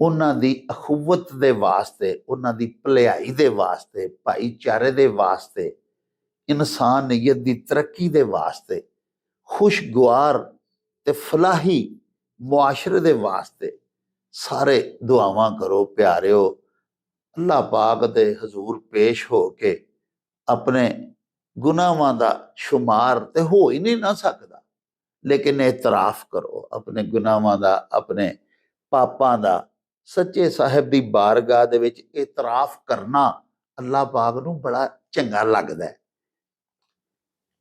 A: ਉਹਨਾਂ ਦੀ ਅਖੂਵਤ ਦੇ ਵਾਸਤੇ, ਉਹਨਾਂ ਦੀ ਭਲਾਈ ਦੇ ਵਾਸਤੇ, ਭਾਈਚਾਰੇ ਦੇ ਵਾਸਤੇ, ਇਨਸਾਨੀਅਤ ਦੀ ਤਰੱਕੀ ਦੇ ਵਾਸਤੇ, ਖੁਸ਼ਗਵਾਰ ਤੇ ਫਲਾਹੀ ਮੁਆਸ਼ਰੇ ਦੇ ਵਾਸਤੇ ਸਾਰੇ ਦੁਆਵਾਂ ਕਰੋ ਪਿਆਰਿਓ। ਅੱਲਾਹ ਪਾਕ ਦੇ ਹਜ਼ੂਰ ਪੇਸ਼ ਹੋ ਕੇ ਆਪਣੇ ਗੁਨਾਹਾਂ ਦਾ ਸ਼ੁਮਾਰ ਤੇ ਹੋ ਹੀ ਨਹੀਂ ਨਾ ਸਕਦਾ, ਲੇਕਿਨ ਇਤਰਾਫ ਕਰੋ ਆਪਣੇ ਗੁਨਾਹਾਂ ਦਾ, ਆਪਣੇ ਪਾਪਾਂ ਦਾ। ਸੱਚੇ ਸਾਹਿਬ ਦੀ ਬਾਰਗਾਹ ਦੇ ਵਿੱਚ ਇਤਰਾਫ ਕਰਨਾ ਅੱਲਾਹ ਪਾਕ ਨੂੰ ਬੜਾ ਚੰਗਾ ਲੱਗਦਾ ਹੈ।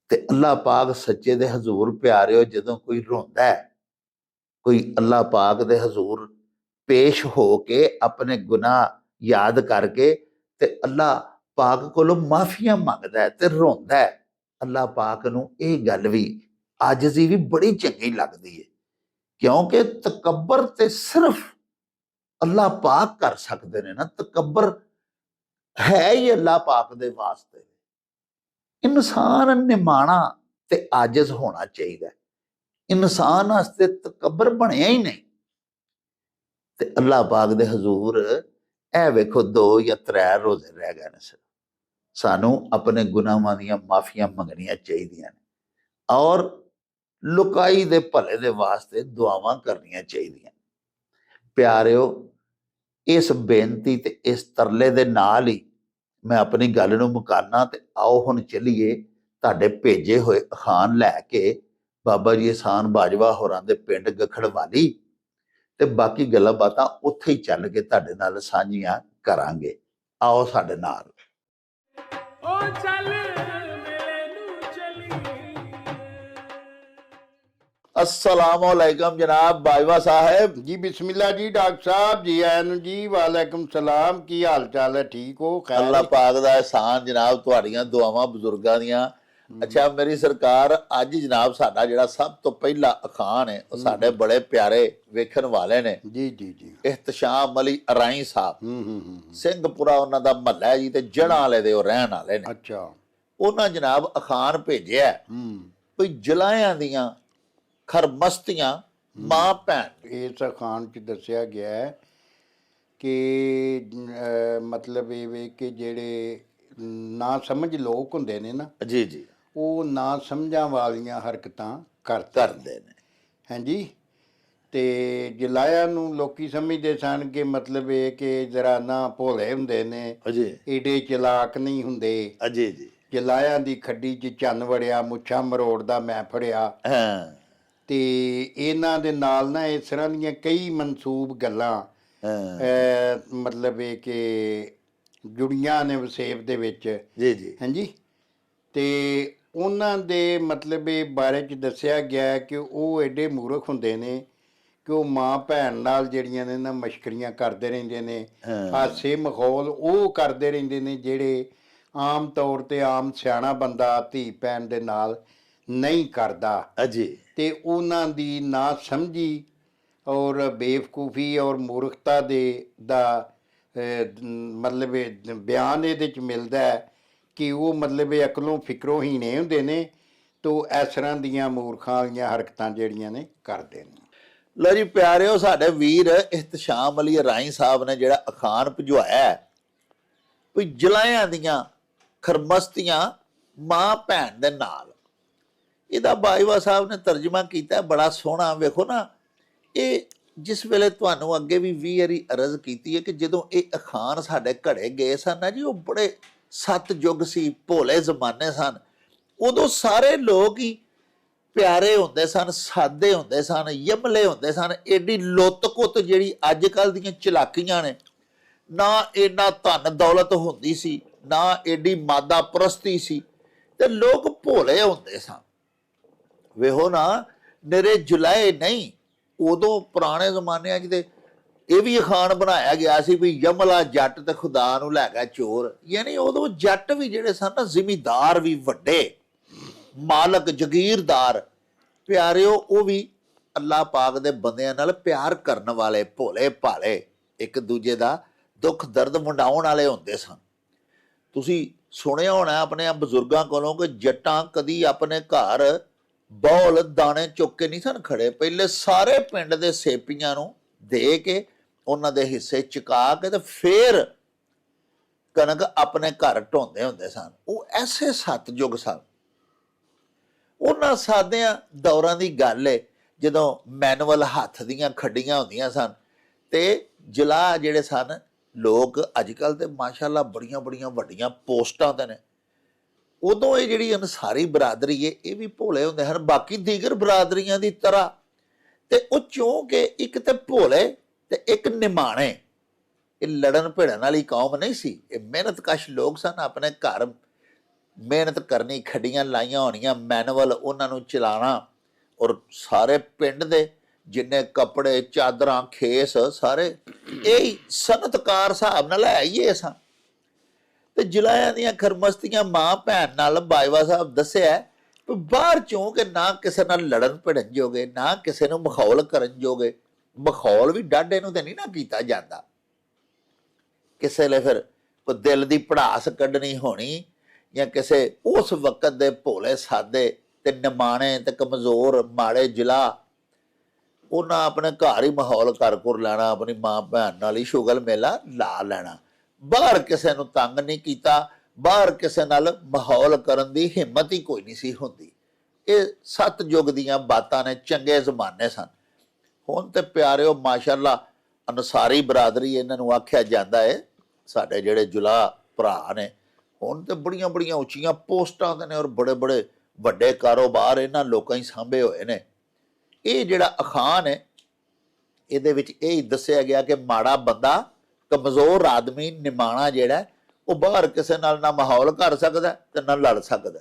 A: ਤੇ ਅੱਲਾਹ ਪਾਕ ਸੱਚੇ ਦੇ ਹਜ਼ੂਰ ਪਿਆਰਿਓ, ਜਦੋਂ ਕੋਈ ਰੋਂਦਾ ਹੈ, ਕੋਈ ਅੱਲਾਹ ਪਾਕ ਦੇ ਹਜ਼ੂਰ ਪੇਸ਼ ਹੋ ਕੇ ਆਪਣੇ ਗੁਨਾਹ ਯਾਦ ਕਰਕੇ ਤੇ ਅੱਲਾਹ ਪਾਕ ਕੋਲੋਂ ਮਾਫੀਆਂ ਮੰਗਦਾ ਹੈ ਤੇ ਰੋਂਦਾ ਹੈ, ਅੱਲਾਹ ਪਾਕ ਨੂੰ ਇਹ ਗੱਲ ਵੀ, ਆਜਜ਼ੀ ਵੀ ਬੜੀ ਚੰਗੀ ਲੱਗਦੀ ਹੈ, ਕਿਉਂਕਿ ਤਕੱਬਰ ਤੇ ਸਿਰਫ ਅੱਲਾਹ ਪਾਕ ਕਰ ਸਕਦੇ ਨੇ ਨਾ। ਤਕੱਬਰ ਹੈ ਹੀ ਅੱਲਾਹ ਪਾਕ ਦੇ ਵਾਸਤੇ। ਇਨਸਾਨ ਨਿਮਾਣਾ ਤੇ ਆਜਜ਼ ਹੋਣਾ ਚਾਹੀਦਾ, ਇਨਸਾਨ ਵਾਸਤੇ ਤਕੱਬਰ ਬਣਿਆ ਹੀ ਨਹੀਂ। ਤੇ ਅੱਲਾਹ ਪਾਕ ਦੇ ਹਜ਼ੂਰ ਇਹ ਵੇਖੋ 2 ਜਾਂ 3 ਰੋਜ਼ੇ ਰਹਿ ਗਏ ਨੇ ਸਿਰ। ਸਾਨੂੰ ਆਪਣੇ ਗੁਨਾਹਾਂ ਦੀਆਂ ਮਾਫੀਆਂ ਮੰਗਣੀਆਂ ਚਾਹੀਦੀਆਂ ਨੇ ਔਰ ਲੁਕਾਈ ਦੇ ਭਲੇ ਦੇ ਵਾਸਤੇ ਦੁਆਵਾਂ ਕਰਨੀਆਂ ਚਾਹੀਦੀਆਂ। ਪਿਆਰਿਓ, ਇਸ ਬੇਨਤੀ ਤੇ ਇਸ ਤਰਲੇ ਦੇ ਨਾਲ ਹੀ ਮੈਂ ਆਪਣੀ ਗੱਲ ਨੂੰ ਮੁਕਾਨਾ ਤੇ ਆਓ ਹੁਣ ਚੱਲੀਏ ਤੁਹਾਡੇ ਭੇਜੇ ਹੋਏ ਅਖਾਣ ਲੈ ਕੇ ਬਾਬਾ ਜੀ ਅਹਿਸਾਨ ਬਾਜਵਾ ਹੋਰਾਂ ਦੇ ਪਿੰਡ ਗਖੜਵਾਲੀ ਤੇ ਬਾਕੀ ਗੱਲਾਂ ਬਾਤਾਂ ਉੱਥੇ ਹੀ ਚੱਲ ਕੇ ਤੁਹਾਡੇ ਨਾਲ ਸਾਂਝੀਆਂ ਕਰਾਂਗੇ। ਆਓ ਸਾਡੇ ਨਾਲ। अस्सलामुअलैकुम जनाब बाजवा साहब
B: जी। बिस्मिल्लाह जी डॉक्टर साहब जी। आयन जी वालेकुम सलाम। की हाल चाल है? ठीक हो?
A: अल्लाह पाक दा एहसान जनाब, तुहाड़ियां दुआवां बुजुर्गां दियां। अच्छा मेरी सरकार, अज जनाब साडा जिहड़ा सब तो पहला अखान है वो साडे बड़े प्यारे वेखण वाले ने
B: जी जी जी
A: इhtisham अली अराई साहब ਸਿੰਘਪੁਰਾ ਉਹਨਾਂ ਦਾ ਮਹੱਲਾ ਹੈ ਜੀ ਤੇ ਜੜਾਂ ਵਾਲੇ ਦੇ ਉਹ ਰਹਿਣ ਵਾਲੇ ਨੇ।
B: ਅੱਛਾ।
A: ਉਹਨਾਂ ਜਨਾਬ ਅਖਾਨ ਭੇਜਿਆ ਵੀ ਜਲਾਇਆਂ ਦੀਆਂ ਖਰਮਸਤੀਆਂ ਮਾਂ ਭੈਣ।
B: ਇਸ ਅਖਾਨ 'ਚ ਦੱਸਿਆ ਗਿਆ ਹੈ ਕਿ ਮਤਲਬ ਇਹ ਵੇ ਕਿ ਜਿਹੜੇ ਨਾ ਸਮਝ ਲੋਕ ਹੁੰਦੇ ਨੇ ਨਾ
A: ਜੀ ਜੀ,
B: ਉਹ ਨਾ ਸਮਝਾਂ ਵਾਲੀਆਂ ਹਰਕਤਾਂ
A: ਕਰਦੇ ਨੇ।
B: ਹਾਂਜੀ। ਤੇ ਜਲਾਇਆ ਨੂੰ ਲੋਕੀ ਸਮਝਦੇ ਸਨ ਕਿ ਮਤਲਬ ਇਹ ਕਿ ਜ਼ਰਾ ਨਾ ਭੋਲੇ ਹੁੰਦੇ ਨੇ, ਏਡੇ ਚਲਾਕ ਨਹੀਂ ਹੁੰਦੇ।
A: ਜੀ ਜੀ।
B: ਜਲਾਇਆਂ ਦੀ ਖੱਡੀ 'ਚ ਚੰਨ ਵੜਿਆ, ਮੁੱਛਾਂ ਮਰੋੜਦਾ ਮੈਂ ਫੜਿਆ। ਤੇ ਇਹਨਾਂ ਦੇ ਨਾਲ ਨਾ ਇਸ ਤਰ੍ਹਾਂ ਦੀਆਂ ਕਈ ਮਨਸੂਬ ਗੱਲਾਂ ਮਤਲਬ ਇਹ ਕਿ ਜੁੜੀਆਂ ਨੇ ਵਸੇਬ ਦੇ ਵਿੱਚ।
A: ਜੀ ਜੀ।
B: ਹਾਂਜੀ। ਤੇ ਉਹਨਾਂ ਦੇ ਮਤਲਬ ਇਹ ਬਾਰੇ 'ਚ ਦੱਸਿਆ ਗਿਆ ਕਿ ਉਹ ਐਡੇ ਮੂਰਖ ਹੁੰਦੇ ਨੇ ਕਿ ਉਹ ਮਾਂ ਭੈਣ ਨਾਲ ਜਿਹੜੀਆਂ ਨੇ ਨਾ ਮਸ਼ਕਰੀਆਂ ਕਰਦੇ ਰਹਿੰਦੇ ਨੇ। ਹਾਸੇ ਮਖੌਲ ਉਹ ਕਰਦੇ ਰਹਿੰਦੇ ਨੇ ਜਿਹੜੇ ਆਮ ਤੌਰ 'ਤੇ ਆਮ ਸਿਆਣਾ ਬੰਦਾ ਧੀ ਭੈਣ ਦੇ ਨਾਲ ਨਹੀਂ ਕਰਦਾ
A: ਜੀ।
B: ਤੇ ਉਹਨਾਂ ਦੀ ਨਾ ਸਮਝੀ ਔਰ ਬੇਵਕੂਫੀ ਔਰ ਮੂਰਖਤਾ ਦਾ ਮਤਲਬ ਬਿਆਨ ਇਹਦੇ 'ਚ ਮਿਲਦਾ ਹੈ ਕਿ ਉਹ ਮਤਲਬ ਅਕਲੋਂ ਫਿਕਰੋਂ ਹੀਣੇ ਹੁੰਦੇ ਨੇ ਤੋ ਇਸ ਤਰ੍ਹਾਂ ਦੀਆਂ ਮੂਰਖਾਂ ਵਾਲੀਆਂ ਹਰਕਤਾਂ ਜਿਹੜੀਆਂ ਨੇ ਕਰਦੇ ਨੇ।
A: ਲੋ ਜੀ ਪਿਆਰਿਓ, ਸਾਡੇ ਵੀਰ ਇhtisham ਅਲੀ ਰਾਈ ਸਾਹਿਬ ਨੇ ਜਿਹੜਾ ਅਖਾਨ ਭਿਜਵਾਇਆ ਵੀ ਜਲਾਇਆਂ ਦੀਆਂ ਖਰਮਸਤੀਆਂ ਮਾਂ ਭੈਣ ਦੇ ਨਾਲ, ਇਹਦਾ ਬਾਜਵਾ ਸਾਹਿਬ ਨੇ ਤਰਜਮਾ ਕੀਤਾ ਬੜਾ ਸੋਹਣਾ। ਵੇਖੋ ਨਾ, ਇਹ ਜਿਸ ਵੇਲੇ ਤੁਹਾਨੂੰ ਅੱਗੇ ਵੀ 20 ਵਾਰੀ ਅਰਜ਼ ਕੀਤੀ ਹੈ ਕਿ ਜਦੋਂ ਇਹ ਅਖਾਨ ਸਾਡੇ ਘੜੇ ਗਏ ਸਨ ਨਾ ਜੀ, ਉਹ ਬੜੇ ਸਤਯੁਗ ਸੀ, ਭੋਲੇ ਜ਼ਮਾਨੇ ਸਨ। ਉਦੋਂ ਸਾਰੇ ਲੋਕ ਹੀ ਪਿਆਰੇ ਹੁੰਦੇ ਸਨ, ਸਾਦੇ ਹੁੰਦੇ ਸਨ, ਯਮਲੇ ਹੁੰਦੇ ਸਨ। ਐਡੀ ਲੁੱਤ ਕੁੱਤ ਜਿਹੜੀ ਅੱਜ ਕੱਲ੍ਹ ਦੀਆਂ ਚਲਾਕੀਆਂ ਨੇ, ਨਾ ਇੰਨਾ ਧਨ ਦੌਲਤ ਹੁੰਦੀ ਸੀ, ਨਾ ਐਡੀ ਮਾਦਾ ਪ੍ਰਸਤੀ ਸੀ, ਤੇ ਲੋਕ ਭੋਲੇ ਹੁੰਦੇ ਸਨ। ਵੇਖੋ ਨਾ, ਨਿਰੇ ਜੁਲਾਏ ਨਹੀਂ। ਉਦੋਂ ਪੁਰਾਣੇ ਜ਼ਮਾਨਿਆਂ 'ਚ ਤੇ ਇਹ ਵੀ ਅਖਾਨ ਬਣਾਇਆ ਗਿਆ ਸੀ ਵੀ ਯਮਲਾ ਜੱਟ ਤੇ ਖੁਦਾ ਨੂੰ ਲੈ ਗਿਆ ਚੋਰ। ਯਾਨੀ ਉਦੋਂ ਜੱਟ ਵੀ ਜਿਹੜੇ ਸਨ ਨਾ, ਜ਼ਿਮੀਦਾਰ ਵੀ ਵੱਡੇ ਮਾਲਕ ਜਗੀਰਦਾਰ ਪਿਆਰਿਓ, ਉਹ ਵੀ ਅੱਲਾਹ ਪਾਕ ਦੇ ਬੰਦਿਆਂ ਨਾਲ ਪਿਆਰ ਕਰਨ ਵਾਲੇ, ਭੋਲੇ ਭਾਲੇ, ਇੱਕ ਦੂਜੇ ਦਾ ਦੁੱਖ ਦਰਦ ਵੰਡਾਉਣ ਵਾਲੇ ਹੁੰਦੇ ਸਨ। ਤੁਸੀਂ ਸੁਣਿਆ ਹੋਣਾ ਆਪਣੇ ਬਜ਼ੁਰਗਾਂ ਕੋਲੋਂ ਕਿ ਜੱਟਾਂ ਕਦੀ ਆਪਣੇ ਘਰ ਬੌਲ ਦਾਣੇ ਚੁੱਕ ਕੇ ਨਹੀਂ ਸਨ ਖੜੇ। ਪਹਿਲੇ ਸਾਰੇ ਪਿੰਡ ਦੇ ਸੇਪੀਆਂ ਨੂੰ ਦੇ ਕੇ ਉਹਨਾਂ ਦੇ ਹਿੱਸੇ ਚੁਕਾ ਕੇ ਤੇ ਫੇਰ ਕਣਕ ਆਪਣੇ ਘਰ ਢੋਂਦੇ ਹੁੰਦੇ ਸਨ। ਉਹ ਐਸੇ ਸਤਯੁਗ ਸਨ। ਉਹਨਾਂ ਸਾਦਿਆਂ ਦੌਰਾਂ ਦੀ ਗੱਲ ਹੈ ਜਦੋਂ ਮੈਨੂਅਲ ਹੱਥ ਦੀਆਂ ਖੱਡੀਆਂ ਹੁੰਦੀਆਂ ਸਨ ਤੇ ਜਲਾ ਜਿਹੜੇ ਸਨ ਲੋਕ ਅੱਜ ਕੱਲ੍ਹ ਤੇ ਮਾਸ਼ਾਅੱਲਾ ਬੜੀਆਂ ਬੜੀਆਂ ਵੱਡੀਆਂ ਪੋਸਟਾਂ ਤੇ ਨੇ। ਉਦੋਂ ਇਹ ਜਿਹੜੀ ਅਨਸਾਰੀ ਬਰਾਦਰੀ ਹੈ ਇਹ ਵੀ ਭੋਲੇ ਹੁੰਦੇ ਹਨ ਬਾਕੀ ਦੀਗਰ ਬਰਾਦਰੀਆਂ ਦੀ ਤਰ੍ਹਾਂ। ਤੇ ਉਹ ਕਿਉਂਕਿ ਇੱਕ ਤੇ ਭੋਲੇ ਤੇ ਇੱਕ ਨਿਮਾਣੇ, ਇਹ ਲੜਨ ਭਿੜਨ ਵਾਲੀ ਕੌਮ ਨਹੀਂ ਸੀ। ਇਹ ਮਿਹਨਤਕਸ਼ ਲੋਕ ਸਨ। ਆਪਣੇ ਘਰ ਮਿਹਨਤ ਕਰਨੀ, ਖੱਡੀਆਂ ਲਾਈਆਂ ਹੋਣੀਆਂ, ਮੈਨੂਅਲ ਉਹਨਾਂ ਨੂੰ ਚਲਾਉਣਾ, ਔਰ ਸਾਰੇ ਪਿੰਡ ਦੇ ਜਿੰਨੇ ਕੱਪੜੇ ਚਾਦਰਾਂ ਖੇਸ ਸਾਰੇ ਇਹ ਸਨਅਤਕਾਰ ਹਿਸਾਬ ਨਾਲ ਆਈਏ ਸਾਂ। ਤੇ ਜੁਲਾਇਆਂ ਦੀਆਂ ਖਰਮਸਤੀਆਂ ਮਾਂ ਭੈਣ ਨਾਲ ਬਾਜਵਾ ਸਾਹਿਬ ਦੱਸਿਆ ਬਾਹਰ ਚੋਂ ਕਿ ਨਾ ਕਿਸੇ ਨਾਲ ਲੜਨ ਭਿੜਨ ਜੋਗੇ, ਨਾ ਕਿਸੇ ਨੂੰ ਮਖੌਲ ਕਰਨ ਜੋਗੇ। ਮਖੌਲ ਵੀ ਡਾਢੇ ਨੂੰ ਤੇ ਨਹੀਂ ਨਾ ਕੀਤਾ ਜਾਂਦਾ। ਕਿਸੇ ਲਈ ਫਿਰ ਕੋਈ ਦਿਲ ਦੀ ਭੜਾਸ ਕੱਢਣੀ ਹੋਣੀ ਜਾਂ ਕਿਸੇ ਉਸ ਵਕਤ ਦੇ ਭੋਲੇ ਸਾਦੇ ਤੇ ਨਿਮਾਣੇ ਤੇ ਕਮਜ਼ੋਰ ਮਾੜੇ ਜਿਲਾ ਉਹਨਾਂ ਆਪਣੇ ਘਰ ਹੀ ਮਾਹੌਲ ਕਰ ਕੁਰ ਲੈਣਾ, ਆਪਣੀ ਮਾਂ ਭੈਣ ਨਾਲ ਹੀ ਸ਼ੁਗਲ ਮੇਲਾ ਲਾ ਲੈਣਾ, ਬਾਹਰ ਕਿਸੇ ਨੂੰ ਤੰਗ ਨਹੀਂ ਕੀਤਾ, ਬਾਹਰ ਕਿਸੇ ਨਾਲ ਮਾਹੌਲ ਕਰਨ ਦੀ ਹਿੰਮਤ ਹੀ ਕੋਈ ਨਹੀਂ ਸੀ ਹੁੰਦੀ। ਇਹ ਸਤਯੁਗ ਦੀਆਂ ਬਾਤਾਂ ਨੇ, ਚੰਗੇ ਜ਼ਮਾਨੇ ਸਨ। ਹੁਣ ਤੇ ਪਿਆਰਿਓ ਮਾਸ਼ਾਅੱਲਾ ਅਨਸਾਰੀ ਬਰਾਦਰੀ ਇਹਨਾਂ ਨੂੰ ਆਖਿਆ ਜਾਂਦਾ ਹੈ, ਸਾਡੇ ਜਿਹੜੇ ਜੁਲਾ ਭਰਾ ਨੇ, ਹੁਣ ਤੇ ਬੜੀਆਂ ਬੜੀਆਂ ਉੱਚੀਆਂ ਪੋਸਟਾਂ ਤੇ ਨੇ ਔਰ ਬੜੇ ਬੜੇ ਵੱਡੇ ਕਾਰੋਬਾਰ ਇਹਨਾਂ ਲੋਕਾਂ ਹੀ ਸਾਂਭੇ ਹੋਏ ਨੇ। ਇਹ ਜਿਹੜਾ ਅਖਾਣ ਹੈ ਇਹਦੇ ਵਿੱਚ ਇਹ ਹੀ ਦੱਸਿਆ ਗਿਆ ਕਿ ਮਾੜਾ ਬੰਦਾ, ਕਮਜ਼ੋਰ ਆਦਮੀ, ਨਿਮਾਣਾ ਜਿਹੜਾ ਉਹ ਬਾਹਰ ਕਿਸੇ ਨਾਲ ਨਾ ਮਾਹੌਲ ਕਰ ਸਕਦਾ ਤੇ ਨਾ ਲੜ ਸਕਦਾ।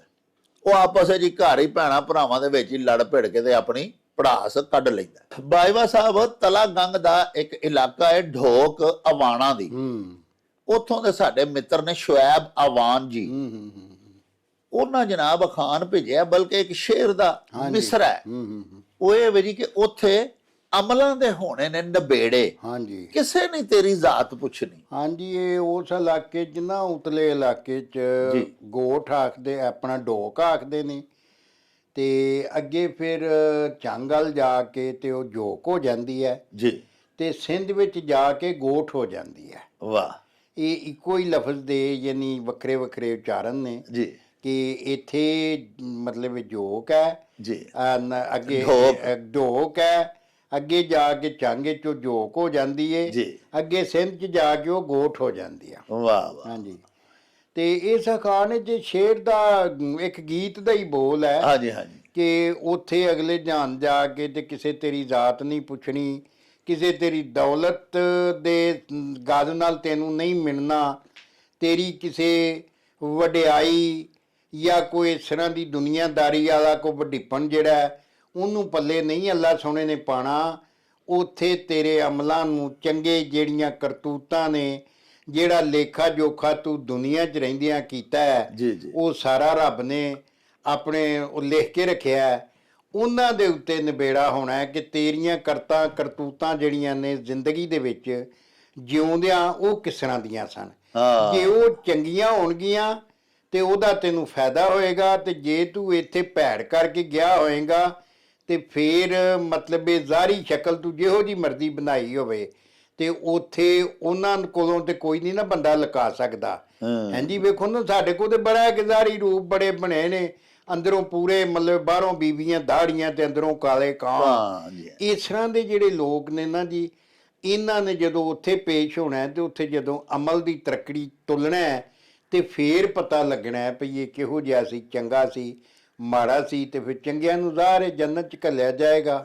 A: ਉਹ ਆਪਸ ਵਿੱਚ ਹੀ ਘਰ ਹੀ ਭੈਣਾਂ ਭਰਾਵਾਂ ਦੇ ਵਿੱਚ ਹੀ ਲੜ ਭਿੜ ਕੇ ਤੇ ਆਪਣੀ ਪੜਾਸ ਕੱਢ ਲੈਂਦਾ। ਬਾਜਵਾ ਸਾਹਿਬ, ਤਲਾ ਗੰਗ ਦਾ ਇੱਕ ਇਲਾਕਾ ਹੈ ਢੋਕ ਅਵਾਣਾ ਦੀ, ਉੱਥੋਂ ਦੇ ਸਾਡੇ ਮਿੱਤਰ ਨੇ ਸ਼ੁਐਬ ਅਵਾਨ ਜੀ, ਉਹਨਾਂ ਜਨਾਬ ਅਖਾਣ ਭੇਜਿਆ, ਬਲਕਿ ਇੱਕ ਸ਼ੇਰ ਦਾ ਮਿਸਰਾ ਹੈ। ਉਹ ਇਹ ਵਜੀ ਕਿ ਉੱਥੇ ਅਮਲਾਂ ਦੇ ਹੋਣੇ ਨੇ ਨਬੇੜੇ,
B: ਹਾਂਜੀ,
A: ਕਿਸੇ ਨੇ ਤੇਰੀ ਜ਼ਾਤ ਪੁੱਛਣੀ।
B: ਹਾਂਜੀ, ਇਹ ਉਸ ਇਲਾਕੇ 'ਚ ਨਾ, ਉਤਲੇ ਇਲਾਕੇ 'ਚ ਗੋਠ ਆਖਦੇ, ਆਪਣਾ ਢੋਕ ਆਖਦੇ ਨੇ, ਤੇ ਅੱਗੇ ਫਿਰ ਚੰਗਲ ਜਾ ਕੇ ਤੇ ਉਹ ਜੋਕ ਹੋ ਜਾਂਦੀ ਹੈ
A: ਜੀ,
B: ਤੇ ਸਿੰਧ ਵਿੱਚ ਜਾ ਕੇ ਗੋਠ ਹੋ ਜਾਂਦੀ ਹੈ।
A: ਵਾਹ,
B: ਇਹ ਇੱਕੋ ਹੀ ਲਫ਼ਜ਼ ਦੇ ਯਾਨੀ ਵੱਖਰੇ ਵੱਖਰੇ ਉਚਾਰਨ ਨੇ
A: ਜੀ,
B: ਕਿ ਇੱਥੇ ਮਤਲਬ ਜੋਕ ਹੈ
A: ਜੀ,
B: ਅੱਗੇ ਢੋਕ ਹੈ, ਅੱਗੇ ਜਾ ਕੇ ਚਾਂਗੇ ਚੋਂ ਜੋਕ ਹੋ ਜਾਂਦੀ ਏ, ਅੱਗੇ ਸਿੰਧ 'ਚ ਜਾ ਕੇ ਉਹ ਗੋਠ ਹੋ ਜਾਂਦੀ ਆ।
A: ਵਾਹ,
B: ਹਾਂਜੀ, ਤੇ ਇਸ ਅਖਾਣ 'ਚ ਸ਼ੇਰ ਦਾ ਇੱਕ ਗੀਤ ਦਾ ਹੀ ਬੋਲ ਹੈ,
A: ਹਾਂਜੀ ਹਾਂਜੀ,
B: ਕਿ ਉੱਥੇ ਅਗਲੇ ਜਾਨ ਜਾ ਕੇ ਤੇ ਕਿਸੇ ਤੇਰੀ ਜ਼ਾਤ ਨਹੀਂ ਪੁੱਛਣੀ, ਕਿਸੇ ਤੇਰੀ ਦੌਲਤ ਦੇ ਗਜ਼ ਨਾਲ ਤੈਨੂੰ ਨਹੀਂ ਮਿਲਣਾ, ਤੇਰੀ ਕਿਸੇ ਵਡਿਆਈ ਜਾਂ ਕੋਈ ਇਸ ਤਰ੍ਹਾਂ ਦੀ ਦੁਨੀਆਦਾਰੀ ਵਾਲਾ ਕੋਈ ਵੱਡੀਪਣ ਜਿਹੜਾ ਉਹਨੂੰ ਪੱਲੇ ਨਹੀਂ ਅੱਲਾ ਸੋਹਣੇ ਨੇ ਪਾਣਾ। ਉੱਥੇ ਤੇਰੇ ਅਮਲਾਂ ਨੂੰ, ਚੰਗੇ ਜਿਹੜੀਆਂ ਕਰਤੂਤਾਂ ਨੇ, ਜਿਹੜਾ ਲੇਖਾ ਜੋਖਾ ਤੂੰ ਦੁਨੀਆ 'ਚ ਰਹਿੰਦਿਆਂ ਕੀਤਾ ਹੈ, ਉਹ ਸਾਰਾ ਰੱਬ ਨੇ ਆਪਣੇ ਉਹ ਲਿਖ ਕੇ ਰੱਖਿਆ, ਉਹਨਾਂ ਦੇ ਉੱਤੇ ਨਿਬੇੜਾ ਹੋਣਾ ਹੈ ਕਿ ਤੇਰੀਆਂ ਕਰਤੂਤਾਂ ਜਿਹੜੀਆਂ ਨੇ ਜ਼ਿੰਦਗੀ ਦੇ ਵਿੱਚ ਜਿਉਂਦਿਆਂ ਉਹ ਕਿਸ ਤਰ੍ਹਾਂ ਦੀਆਂ ਸਨ। ਜੇ ਉਹ ਚੰਗੀਆਂ ਹੋਣਗੀਆਂ ਤੇ ਉਹਦਾ ਤੈਨੂੰ ਫਾਇਦਾ ਹੋਏਗਾ, ਤੇ ਜੇ ਤੂੰ ਇੱਥੇ ਭੈੜ ਕਰਕੇ ਗਿਆ ਹੋਏਗਾ ਤੇ ਫਿਰ ਮਤਲਬ ਇਹ ਜ਼ਾਹਰੀ ਸ਼ਕਲ ਤੂੰ ਜਿਹੋ ਜੀ ਮਰਜ਼ੀ ਬਣਾਈ ਹੋਵੇ ਤੇ ਉੱਥੇ ਉਹਨਾਂ ਕੋਲੋਂ ਤੇ ਕੋਈ ਨਹੀਂ ਨਾ ਬੰਦਾ ਲੁਕਾ ਸਕਦਾ। ਹਾਂਜੀ, ਵੇਖੋ ਨਾ, ਸਾਡੇ ਕੋਲ ਤੇ ਬੜਾ ਇੱਕ ਜ਼ਾਹਰੀ ਰੂਪ ਬੜੇ ਬਣੇ ਨੇ, ਅੰਦਰੋਂ ਪੂਰੇ ਮਤਲਬ ਬਾਹਰੋਂ ਬੀਬੀਆਂ ਦਾੜੀਆਂ ਤੇ ਅੰਦਰੋਂ ਕਾਲੇ ਕਾਂ। ਇਸ ਤਰ੍ਹਾਂ ਦੇ ਜਿਹੜੇ ਲੋਕ ਨੇ ਨਾ ਜੀ, ਇਹਨਾਂ ਨੇ ਜਦੋਂ ਉੱਥੇ ਪੇਸ਼ ਹੋਣਾ ਤੇ ਉੱਥੇ ਜਦੋਂ ਅਮਲ ਦੀ ਤਰੱਕੜੀ ਤੁਲਣਾ ਹੈ ਤੇ ਫੇਰ ਪਤਾ ਲੱਗਣਾ ਹੈ ਭਈ ਇਹ ਕਿਹੋ ਜਿਹਾ ਸੀ, ਚੰਗਾ ਸੀ, ਮਾੜਾ ਸੀ। ਤੇ ਫਿਰ ਚੰਗਿਆਂ ਨੂੰ ਜ਼ਾਹਰ ਜੰਨਤ 'ਚ ਘੱਲਿਆ ਜਾਏਗਾ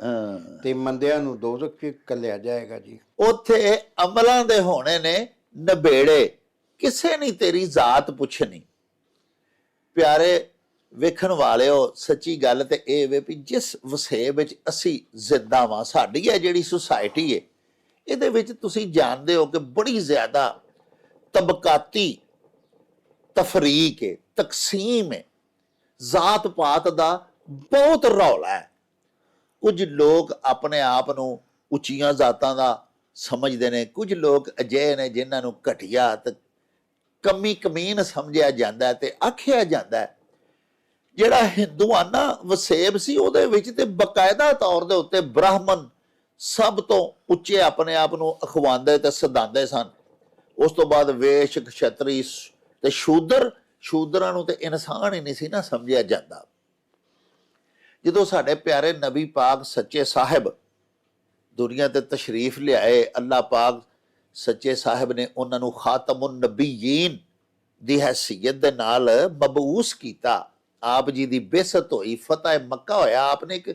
B: ਤੇ ਮੰਦਿਆਂ ਨੂੰ ਦੋਜ਼ਖ 'ਚ ਘੱਲਿਆ ਜਾਏਗਾ ਜੀ।
A: ਉੱਥੇ ਅਮਲਾਂ ਦੇ ਹੋਣੇ ਨੇ ਨਬੇੜੇ, ਕਿਸੇ ਨਹੀਂ ਤੇਰੀ ਜ਼ਾਤ ਪੁੱਛਣੀ। ਪਿਆਰੇ ਵੇਖਣ ਵਾਲਿਓ, ਸੱਚੀ ਗੱਲ ਤੇ ਇਹ ਵੇ ਵੀ ਜਿਸ ਵਸੇਬ ਵਿੱਚ ਅਸੀਂ ਜ਼ਿੰਦਾ ਵਾਂ, ਸਾਡੀ ਹੈ ਜਿਹੜੀ ਸੁਸਾਇਟੀ ਹੈ, ਇਹਦੇ ਵਿੱਚ ਤੁਸੀਂ ਜਾਣਦੇ ਹੋ ਕਿ ਬੜੀ ਜ਼ਿਆਦਾ ਤਬਕਾਤੀ ਤਫਰੀਕ ਹੈ, ਤਕਸੀਮ ਹੈ, ਜ਼ਾਤ ਪਾਤ ਦਾ ਬਹੁਤ ਰੌਲਾ ਹੈ। ਕੁਝ ਲੋਕ ਆਪਣੇ ਆਪ ਨੂੰ ਉੱਚੀਆਂ ਜ਼ਾਤਾਂ ਦਾ ਸਮਝਦੇ ਨੇ, ਕੁਝ ਲੋਕ ਅਜਿਹੇ ਨੇ ਜਿਨ੍ਹਾਂ ਨੂੰ ਘਟੀਆ ਤੇ ਕਮੀ ਕਮੀਨ ਸਮਝਿਆ ਜਾਂਦਾ ਤੇ ਆਖਿਆ ਜਾਂਦਾ। ਜਿਹੜਾ ਹਿੰਦੂਆਨਾ ਵਸੇਬ ਸੀ ਉਹਦੇ ਵਿੱਚ ਤੇ ਬਕਾਇਦਾ ਤੌਰ ਦੇ ਉੱਤੇ ਬ੍ਰਾਹਮਣ ਸਭ ਤੋਂ ਉੱਚੇ ਆਪਣੇ ਆਪ ਨੂੰ ਅਖਵਾਉਂਦੇ ਤੇ ਸਦਾਉਂਦੇ ਸਨ। ਉਸ ਤੋਂ ਬਾਅਦ ਵੇਸ਼, ਖਸ਼ਤਰੀ ਤੇ ਸ਼ੂਦਰਾਂ ਨੂੰ ਤੇ ਇਨਸਾਨ ਹੀ ਨਹੀਂ ਸੀ ਨਾ ਸਮਝਿਆ ਜਾਂਦਾ। ਜਦੋਂ ਸਾਡੇ ਪਿਆਰੇ ਨਬੀ ਪਾਕ ਸੱਚੇ ਸਾਹਿਬ ਦੁਨੀਆ ਤੇ ਤਸ਼ਰੀਫ ਲਿਆਏ, ਅੱਲਾਹ ਪਾਕ ਸੱਚੇ ਸਾਹਿਬ ਨੇ ਉਹਨਾਂ ਨੂੰ ਖਾਤਮੁਨ ਨਬੀਯੀਨ ਦੀ ਹੈਸੀਅਤ ਦੇ ਨਾਲ ਮਬਊਸ ਕੀਤਾ। ਆਪ ਜੀ ਦੀ ਬੇਸਤ ਹੋਈ, ਫਤਹ ਮੱਕਾ ਹੋਇਆ, ਆਪਨੇ ਇੱਕ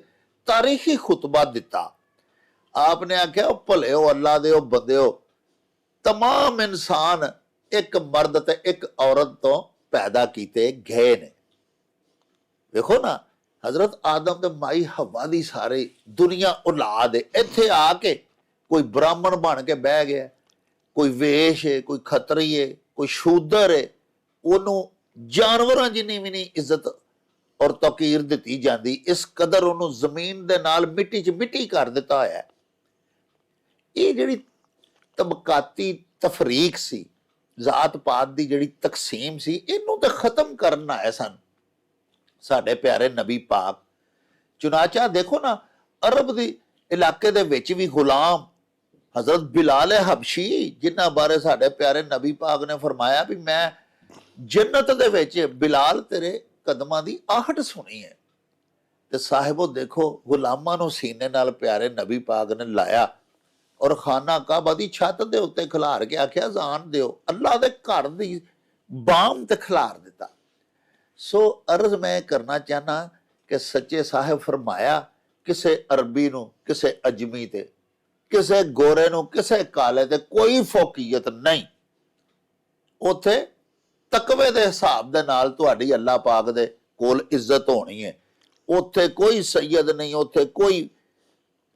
A: ਤਾਰੀਖੀ ਖੁਤਬਾ ਦਿੱਤਾ। ਆਪਨੇ ਆਖਿਆ, ਉਹ ਭਲਿਓ ਅੱਲਾਹ ਦੇ ਉਹ ਬੰਦਿਓ, तमाम इंसान एक मर्द ते एक औरत तो पैदा किए गए ने। देखो ना, हजरत आदम ते माई हवा दी सारी दुनिया औलाद है। इत्थे आके कोई ब्राह्मण बन के बह गया, कोई वेश है, कोई खतरी है, कोई शूदर है, ओनू जानवरां जिन्नी भी नहीं इज्जत और तौकीर दिती जाती। इस कदर ओनू जमीन दे नाल मिट्टी च मिट्टी कर दिता होया है। ये जिहड़ी तबकाती तफरीक सी, जात पात दी जिहड़ी तकसीम सी, इनू तो खत्म करना आए सन साडे प्यारे नबी पाक। चुनाचा देखो ना, अरब दी ਇਲਾਕੇ ਦੇ ਵਿੱਚ ਵੀ ਗੁਲਾਮ ਹਜ਼ਰਤ ਬਿਲਾਲ ਹਬਸ਼ੀ, ਜਿਨ੍ਹਾਂ ਬਾਰੇ ਸਾਡੇ ਪਿਆਰੇ ਨਬੀ ਪਾਕ ਨੇ ਫਰਮਾਇਆ ਵੀ ਮੈਂ ਜੰਨਤ ਦੇ ਵਿੱਚ ਬਿਲਾਲ ਤੇਰੇ ਕਦਮਾਂ ਦੀ ਆਹਟ ਸੁਣੀ ਹੈ। ਤੇ ਸਾਹਿਬੋ ਦੇਖੋ, ਗੁਲਾਮਾਂ ਨੂੰ ਸੀਨੇ ਨਾਲ ਪਿਆਰੇ ਨਬੀ ਪਾਕ ਨੇ ਲਾਇਆ ਔਰ ਖਾਨਾ ਕਾਬਾ ਦੀ ਛੱਤ ਦੇ ਉੱਤੇ ਖਿਲਾਰ ਕੇ ਆਖਿਆ ਜਾਣ ਦਿਓ, ਅੱਲਾ ਦੇ ਘਰ ਦੀ ਬਾਮ ਤੇ ਖਿਲਾਰ ਦਿੱਤਾ। ਸੋ ਅਰਜ਼ ਮੈਂ ਕਰਨਾ ਚਾਹਨਾ ਕਿ ਸੱਚੇ ਸਾਹਿਬ ਫਰਮਾਇਆ ਕਿਸੇ ਅਰਬੀ ਨੂੰ, ਕਿਸੇ ਅਜਮੀ ਤੇ, ਕਿਸੇ ਗੋਰੇ ਨੂੰ, ਕਿਸੇ ਕਾਲੇ ਤੇ ਕੋਈ ਫੌਕੀਅਤ ਨਹੀਂ। ਉੱਥੇ ਤਕਵੇ ਦੇ ਹਿਸਾਬ ਦੇ ਨਾਲ ਤੁਹਾਡੀ ਅੱਲਾ ਪਾਕ ਦੇ ਕੋਲ ਇੱਜ਼ਤ ਹੋਣੀ ਹੈ। ਉੱਥੇ ਕੋਈ ਸੈਯਦ ਨਹੀਂ, ਉੱਥੇ ਕੋਈ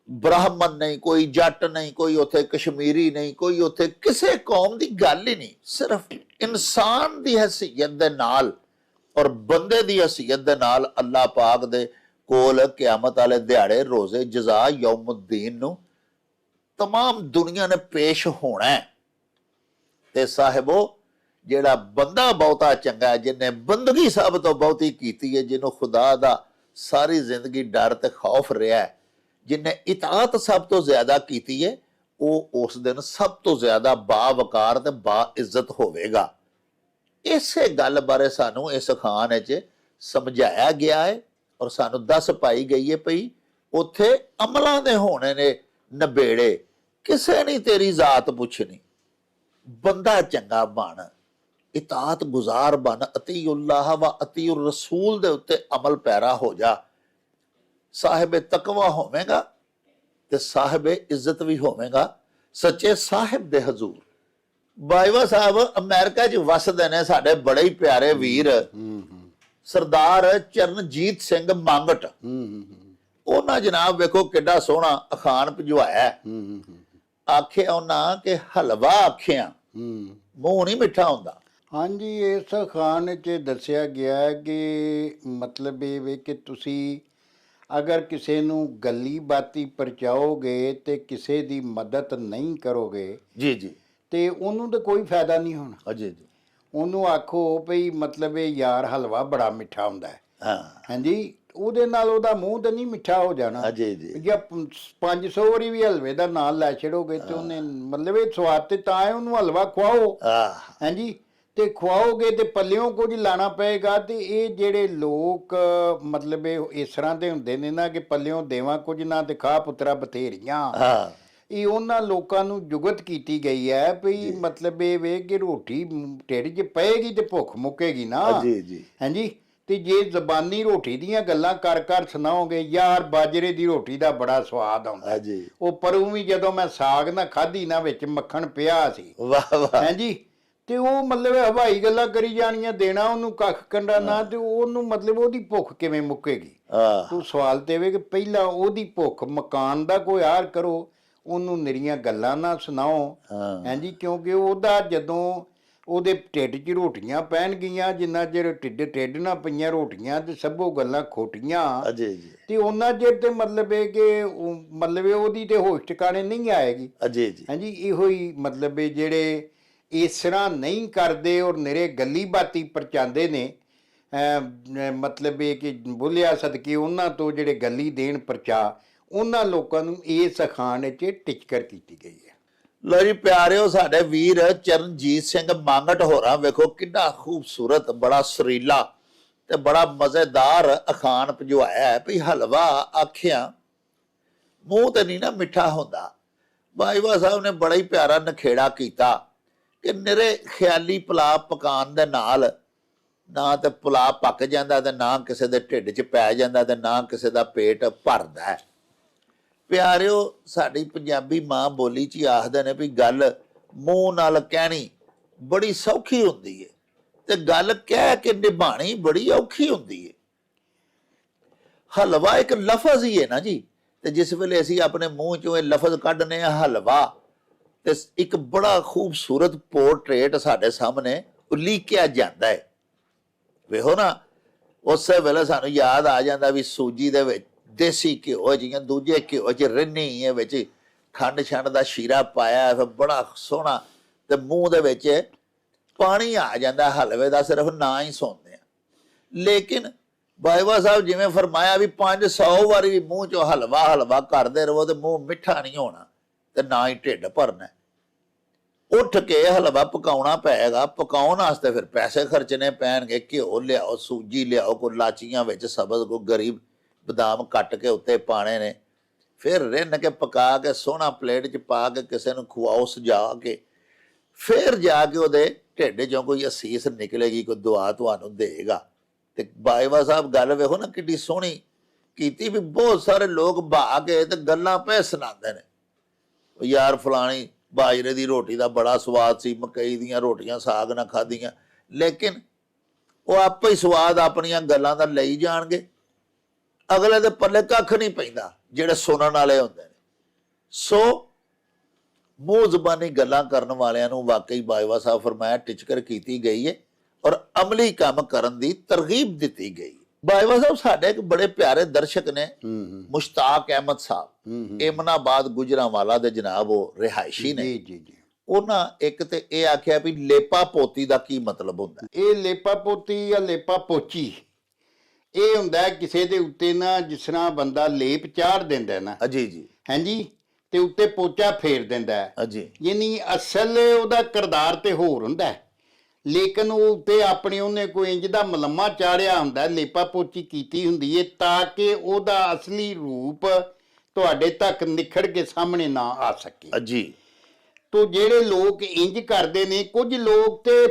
A: ਬ੍ਰਾਹਮਣ ਨਹੀਂ, ਕੋਈ ਜੱਟ ਨਹੀਂ, ਕੋਈ ਉੱਥੇ ਕਸ਼ਮੀਰੀ ਨਹੀਂ, ਕੋਈ ਉੱਥੇ ਕਿਸੇ ਕੌਮ ਦੀ ਗੱਲ ਹੀ ਨਹੀਂ। ਸਿਰਫ ਇਨਸਾਨ ਦੀ ਹੈਸੀਅਤ ਦੇ ਨਾਲ ਔਰ ਬੰਦੇ ਦੀ ਹੈਸੀਅਤ ਦੇ ਨਾਲ ਅੱਲਾ ਪਾਕ ਦੇ ਕੋਲ ਕਿਆਮਤ ਵਾਲੇ ਦਿਹਾੜੇ ਰੋਜ਼ੇ ਜਜ਼ਾ ਯੌਮੁद्दीन ਨੂੰ तमाम दुनिया ने पेश होना है। ते साहिबो, जेड़ा बंदा बहुता चंगा है, जिन्हें बंदगी सब तो बहुती कीती है, जिन्हों खुदा दा सारी जिंदगी डर ते खौफ रहा है, जिन्हें इताअत सब तो ज्यादा कीती है, वो उस दिन सब तो ज्यादा बावकार ते बाइज्जत होवेगा। इसे गल बारे सानू इस खान च समझाया गया है और सानू दस पाई गई है भई उत्थे अमलां दे होने ने नबेड़े, किसे नहीं तेरी जात पुछनी। बंदा चंगा बन, इताअत गुजार बन, अतीउल्लाह व अतीउर रसूल दे उत्ते अमल पैरा हो जा। साहिब तकवा होवेगा ते साहिब इज्जत भी होवेगा सच्चे साहिब दे हजूर। बाईवा साहब अमेरिका च वसदे ने साडे बड़े ही प्यारे वीर सरदार चरणजीत सिंह मांगट। ਉਹਨਾਂ ਜਨਾਬ ਵੇਖੋ ਕਿੱਡਾ ਸੋਹਣਾ ਅਖਾਣ ਭਜਵਾਇਆ। ਆਖਿਆ ਉਹਨਾਂ ਕਿ ਹਲਵਾ ਆਖਿਆ ਮੂੰਹ ਨਹੀਂ ਮਿੱਠਾ ਹੁੰਦਾ।
B: ਹਾਂਜੀ, ਇਸ ਅਖਾਣ 'ਚ ਦੱਸਿਆ ਗਿਆ ਹੈ ਕਿ ਮਤਲਬ ਇਹ ਵੇ ਕਿ ਤੁਸੀਂ ਅਗਰ ਕਿਸੇ ਨੂੰ ਗੱਲੀ ਬਾਤੀ ਪਰਚਾਓਗੇ ਤੇ ਕਿਸੇ ਦੀ ਮਦਦ ਨਹੀਂ ਕਰੋਗੇ
A: ਜੀ ਜੀ
B: ਤੇ ਉਹਨੂੰ ਤਾਂ ਕੋਈ ਫਾਇਦਾ ਨਹੀਂ ਹੋਣਾ।
A: ਜੀ ਜੀ
B: ਉਹਨੂੰ ਆਖੋ ਭਈ ਮਤਲਬ ਇਹ ਯਾਰ ਹਲਵਾ ਬੜਾ ਮਿੱਠਾ ਹੁੰਦਾ ਹੈ।
A: ਹਾਂ
B: ਹਾਂਜੀ, ਉਹਦੇ ਨਾਲ ਉਹਦਾ ਮੂੰਹ ਤੇ ਨਹੀਂ ਮਿੱਠਾ ਹੋ ਜਾਣਾ।
A: ਜੀ ਜੀ
B: ਜੇ 500 ਵਾਰੀ ਵੀ ਹਲਵੇ ਦਾ ਨਾਂ ਲੈ ਛੜੋਗੇ ਤੇ ਉਹਨੇ ਮਤਲਬ ਇਹ ਸਵਾਦ ਤੇ ਤਾਂ ਹੈ, ਉਹਨੂੰ ਹਲਵਾ ਖਵਾਓ। ਹਾਂਜੀ, ਤੇ ਖਵਾਓਗੇ ਤੇ ਪੱਲਿਓਂ ਕੁਝ ਲਾਣਾ ਪਏਗਾ। ਤੇ ਇਹ ਜਿਹੜੇ ਲੋਕ ਮਤਲਬ ਇਸ ਤਰ੍ਹਾਂ ਦੇ ਹੁੰਦੇ ਨੇ ਨਾ ਕਿ ਪੱਲਿਓਂ ਦੇਵਾਂ ਕੁਝ ਨਾ ਤੇ ਖਾ ਪੁੱਤਰਾ ਬਥੇਰੀਆਂ। ਇਹ ਉਹਨਾਂ ਲੋਕਾਂ ਨੂੰ ਜੁਗਤ ਕੀਤੀ ਗਈ ਹੈ ਵੀ ਮਤਲਬ ਇਹ ਵੇ ਕਿ ਰੋਟੀ ਢਿੱਡ 'ਚ ਪਏਗੀ ਤੇ ਭੁੱਖ ਮੁੱਕੇਗੀ ਨਾ।
A: ਜੀ ਜੀ
B: ਹਾਂਜੀ, ਤੇ ਜੇ ਜ਼ਬਾਨੀ ਰੋਟੀ ਦੀਆਂ ਗੱਲਾਂ ਕਰ ਕਰ ਸੁਣਾਓਗੇ, ਯਾਰ ਬਾਜਰੇ ਦੀ ਰੋਟੀ ਦਾ ਬੜਾ ਸਵਾਦ ਆਉਂਦਾ ਜੀ। ਉਹ ਪਰੂ ਵੀ ਜਦੋਂ ਮੈਂ ਸਾਗ ਨਾ ਖਾਧੀ ਨਾ ਵਿੱਚ ਮੱਖਣ ਪਿਆ ਸੀ।
A: ਵਾਹ ਵਾਹ।
B: ਹਾਂਜੀ, ਤੇ ਉਹ ਮਤਲਬ ਹਵਾਈ ਗੱਲਾਂ ਕਰੀ ਜਾਣੀਆਂ, ਦੇਣਾ ਉਹਨੂੰ ਕੱਖ ਕੰਡਾ ਨਾ, ਤੇ ਉਹਨੂੰ ਮਤਲਬ ਉਹਦੀ ਭੁੱਖ ਕਿਵੇਂ ਮੁੱਕੇਗੀ। ਤੂੰ ਸਵਾਲ ਦੇਵੇ ਕਿ ਪਹਿਲਾਂ ਉਹਦੀ ਭੁੱਖ ਮਕਾਨ ਦਾ ਕੋਈ ਹਾਲ ਕਰੋ, ਉਹਨੂੰ ਨਿਰੀਆਂ ਗੱਲਾਂ ਨਾ ਸੁਣਾਓ। ਹਾਂਜੀ, ਕਿਉਂਕਿ ਉਹਦਾ ਜਦੋਂ ਉਹਦੇ ਢਿੱਡ 'ਚ ਰੋਟੀਆਂ ਪੈਣ ਗਈਆਂ, ਜਿੰਨਾ ਚਿਰ ਢਿੱਡ ਨਾ ਪਈਆਂ ਰੋਟੀਆਂ ਤੇ ਸਭੋ ਗੱਲਾਂ ਖੋਟੀਆਂ ਤੇ ਉਹਨਾਂ ਚਿਰ ਤੇ ਮਤਲਬ ਇਹ ਕਿ ਮਤਲਬ ਉਹਦੀ ਤੇ ਹੋਸ਼ ਟਿਕਾਣੇ ਨਹੀਂ ਆਏਗੀ। ਹਾਂਜੀ, ਇਹੋ ਹੀ ਮਤਲਬ ਜਿਹੜੇ ਇਸ ਤਰ੍ਹਾਂ ਨਹੀਂ ਕਰਦੇ ਔਰ ਨਿਰੇ ਗੱਲੀ ਬਾਤੀ ਪਰਚਾਉਂਦੇ ਨੇ, ਮਤਲਬ ਇਹ ਕਿ ਬੋਲਿਆ ਸਦਕੇ ਉਹਨਾਂ ਤੋਂ ਜਿਹੜੇ ਗੱਲੀ ਦੇਣ ਪਰਚਾ, ਉਹਨਾਂ ਲੋਕਾਂ ਨੂੰ ਇਸ ਅਖਾਣ 'ਚ ਟਿਚਕਰ ਕੀਤੀ ਗਈ ਹੈ।
A: ਲੋ ਜੀ ਪਿਆਰਿਓ, ਸਾਡੇ ਵੀਰ ਚਰਨਜੀਤ ਸਿੰਘ ਮਾਂਗਟ ਹੋਰਾਂ ਵੇਖੋ ਕਿੰਨਾ ਖੂਬਸੂਰਤ, ਬੜਾ ਸੁਰੀਲਾ ਤੇ ਬੜਾ ਮਜ਼ੇਦਾਰ ਅਖਾਣ ਭਜਵਾਇਆ ਹੈ ਵੀ ਹਲਵਾ ਆਖਿਆ ਮੂੰਹ ਤੇ ਨਹੀਂ ਨਾ ਮਿੱਠਾ ਹੁੰਦਾ। ਬਾਈਵਾ ਸਾਹਿਬ ਨੇ ਬੜਾ ਹੀ ਪਿਆਰਾ ਨਖੇੜਾ ਕੀਤਾ ਕਿ ਨਿਰੇ ਖਿਆਲੀ ਪੁਲਾਅ ਪਕਾਉਣ ਦੇ ਨਾਲ ਨਾ ਤੇ ਪੁਲਾਅ ਪੱਕ ਜਾਂਦਾ ਤੇ ਨਾ ਕਿਸੇ ਦੇ ਢਿੱਡ 'ਚ ਪੈ ਜਾਂਦਾ ਤੇ ਨਾ ਕਿਸੇ ਦਾ ਪੇਟ ਭਰਦਾ ਹੈ। ਪਿਆਰਿਓ, ਸਾਡੀ ਪੰਜਾਬੀ ਮਾਂ ਬੋਲੀ 'ਚ ਆਖਦੇ ਨੇ ਵੀ ਗੱਲ ਮੂੰਹ ਨਾਲ ਕਹਿਣੀ ਬੜੀ ਸੌਖੀ ਹੁੰਦੀ ਹੈ ਤੇ ਗੱਲ ਕਹਿ ਕੇ ਨਿਭਾਣੀ ਬੜੀ ਔਖੀ ਹੁੰਦੀ ਹੈ। ਹਲਵਾ ਇੱਕ ਲਫ਼ਜ਼ ਹੀ ਹੈ ਨਾ ਜੀ, ਤੇ ਜਿਸ ਵੇਲੇ ਅਸੀਂ ਆਪਣੇ ਮੂੰਹ 'ਚੋਂ ਇਹ ਲਫ਼ਜ਼ ਕੱਢਨੇ ਆ ਹਲਵਾ, ਤੇ ਇੱਕ ਬੜਾ ਖੂਬਸੂਰਤ ਪੋਰਟਰੇਟ ਸਾਡੇ ਸਾਹਮਣੇ ਉਲੀਕਿਆ ਜਾਂਦਾ ਹੈ। ਵੇਖੋ ਨਾ, ਉਸੇ ਵੇਲੇ ਸਾਨੂੰ ਯਾਦ ਆ ਜਾਂਦਾ ਵੀ ਸੂਜੀ ਦੇ ਵਿੱਚ ਦੇਸੀ ਘਿਓ ਜਿਹੀਆਂ ਦੂਜੇ ਘਿਓ 'ਚ ਰਿੰਨੀ ਹੈ, ਵਿੱਚ ਖੰਡ ਛੰਡ ਦਾ ਸ਼ੀਰਾ ਪਾਇਆ, ਫਿਰ ਬੜਾ ਸੋਹਣਾ, ਤੇ ਮੂੰਹ ਦੇ ਵਿੱਚ ਪਾਣੀ ਆ ਜਾਂਦਾ ਹਲਵੇ ਦਾ, ਸਿਰਫ ਨਾ ਹੀ ਸੁਣਦੇ ਆ। ਲੇਕਿਨ ਬਾਜਵਾ ਸਾਹਿਬ ਜਿਵੇਂ ਫਰਮਾਇਆ ਵੀ 500 ਵਾਰੀ ਵੀ ਮੂੰਹ ਚੋਂ ਹਲਵਾ ਹਲਵਾ ਕਰਦੇ ਰਹੋ ਤੇ ਮੂੰਹ ਮਿੱਠਾ ਨਹੀਂ ਹੋਣਾ ਤੇ ਨਾ ਹੀ ਢਿੱਡ ਭਰਨਾ। ਉੱਠ ਕੇ ਹਲਵਾ ਪਕਾਉਣਾ ਪਏਗਾ, ਪਕਾਉਣ ਵਾਸਤੇ ਫਿਰ ਪੈਸੇ ਖਰਚਣੇ ਪੈਣਗੇ। ਘਿਓ ਲਿਆਓ, ਸੂਜੀ ਲਿਆਓ, ਕੋਈ ਲਾਚੀਆਂ ਵਿੱਚ ਸਬਜ਼, ਕੋਈ ਗਰੀਬ ਬਦਾਮ ਕੱਟ ਕੇ ਉੱਤੇ ਪਾਣੇ ਨੇ, ਫਿਰ ਰਿੰਨ ਕੇ ਪਕਾ ਕੇ ਸੋਹਣਾ ਪਲੇਟ 'ਚ ਪਾ ਕੇ ਕਿਸੇ ਨੂੰ ਖਵਾਓ ਸਜਾ ਕੇ, ਫਿਰ ਜਾ ਕੇ ਉਹਦੇ ਢਿੱਡ 'ਚੋਂ ਕੋਈ ਅਸੀਸ ਨਿਕਲੇਗੀ, ਕੋਈ ਦੁਆ ਤੁਹਾਨੂੰ ਦੇਗਾ। ਤੇ ਬਾਜਵਾ ਸਾਹਿਬ ਗੱਲ ਵੇਖੋ ਨਾ ਕਿੱਡੀ ਸੋਹਣੀ ਕੀਤੀ ਵੀ ਬਹੁਤ ਸਾਰੇ ਲੋਕ ਬਹਾ ਕੇ ਤੇ ਗੱਲਾਂ ਪੈ ਸੁਣਾਉਂਦੇ ਨੇ, ਯਾਰ ਫਲਾਣੀ ਬਾਜਰੇ ਦੀ ਰੋਟੀ ਦਾ ਬੜਾ ਸਵਾਦ ਸੀ, ਮਕਈ ਦੀਆਂ ਰੋਟੀਆਂ ਸਾਗ ਨਾਲ ਖਾਧੀਆਂ, ਲੇਕਿਨ ਉਹ ਆਪੇ ਹੀ ਸਵਾਦ ਆਪਣੀਆਂ ਗੱਲਾਂ ਦਾ ਲਈ ਜਾਣਗੇ, ਅਗਲੇ ਦੇ ਪੱਲੇ ਕੱਖ ਨਹੀਂ ਪੈਂਦਾ ਜਿਹੜੇ ਸੁਣਨ ਵਾਲੇ ਹੁੰਦੇ ਨੇ। ਸੋ ਮੂੰਹ ਜ਼ਬਾਨੀ ਗੱਲਾਂ ਕਰਨ ਵਾਲਿਆਂ ਨੂੰ ਵਾਕਈ ਬਾਜਵਾ ਸਾਹਿਬ ਫਰਮਾਇਆ ਟਿਚਕਰ ਕੀਤੀ ਗਈ ਹੈ ਔਰ ਅਮਲੀ ਕੰਮ ਕਰਨ ਦੀ ਤਰਗੀਬ ਦਿੱਤੀ ਗਈ। ਬਾਜਵਾ ਸਾਹਿਬ ਸਾਡੇ ਇੱਕ ਬੜੇ ਪਿਆਰੇ ਦਰਸ਼ਕ ਨੇ, ਮੁਸ਼ਤਾਕ ਅਹਿਮਦ ਸਾਹਿਬ, ਏਮਨਾਬਾਦ ਗੁਜਰਾਂਵਾਲਾ ਦੇ ਜਨਾਬ ਉਹ ਰਿਹਾਇਸ਼ੀ ਨੇ। ਉਹਨਾਂ ਇੱਕ ਤੇ ਇਹ ਆਖਿਆ ਵੀ ਲੇਪਾ ਪੋਤੀ ਦਾ ਕੀ ਮਤਲਬ ਹੁੰਦਾ?
B: ਇਹ ਲੇਪਾ ਪੋਤੀ ਜਾਂ ਲੇਪਾ ਪੋਚੀ ਇਹ ਹੁੰਦਾ ਕਿਸੇ ਦੇ ਉੱਤੇ ਨਾ ਜਿਸ ਤਰ੍ਹਾਂ ਬੰਦਾ ਲੇਪ ਚਾੜ ਦਿੰਦਾ ਨਾ
A: ਜੀ
B: ਹਾਂਜੀ, ਤੇ ਉੱਤੇ ਪੋਚਾ ਫੇਰ ਦਿੰਦਾ
A: ਜੀ,
B: ਯਾਨੀ ਅਸਲ ਉਹਦਾ ਕਿਰਦਾਰ ਤੇ ਹੋਰ ਹੁੰਦਾ, ਲੇਕਿਨ ਉਹ ਉੱਤੇ ਆਪਣੇ ਉਹਨੇ ਕੋਈ ਇੰਜ ਦਾ ਮਲੰਮਾ ਚਾੜਿਆ ਹੁੰਦਾ, ਲੇਪਾ ਪੋਚੀ ਕੀਤੀ ਹੁੰਦੀ ਹੈ ਤਾਂ ਕਿ ਉਹਦਾ ਅਸਲੀ ਰੂਪ ਤੁਹਾਡੇ ਤੱਕ ਨਿਖੜ ਕੇ ਸਾਹਮਣੇ ਨਾ ਆ ਸਕੇ
A: ਜੀ।
B: ਤੋ ਜਿਹੜੇ ਲੋਕ ਇੰਜ ਕਰਦੇ ਨੇ, ਕੁਝ ਲੋਕ ਤੇ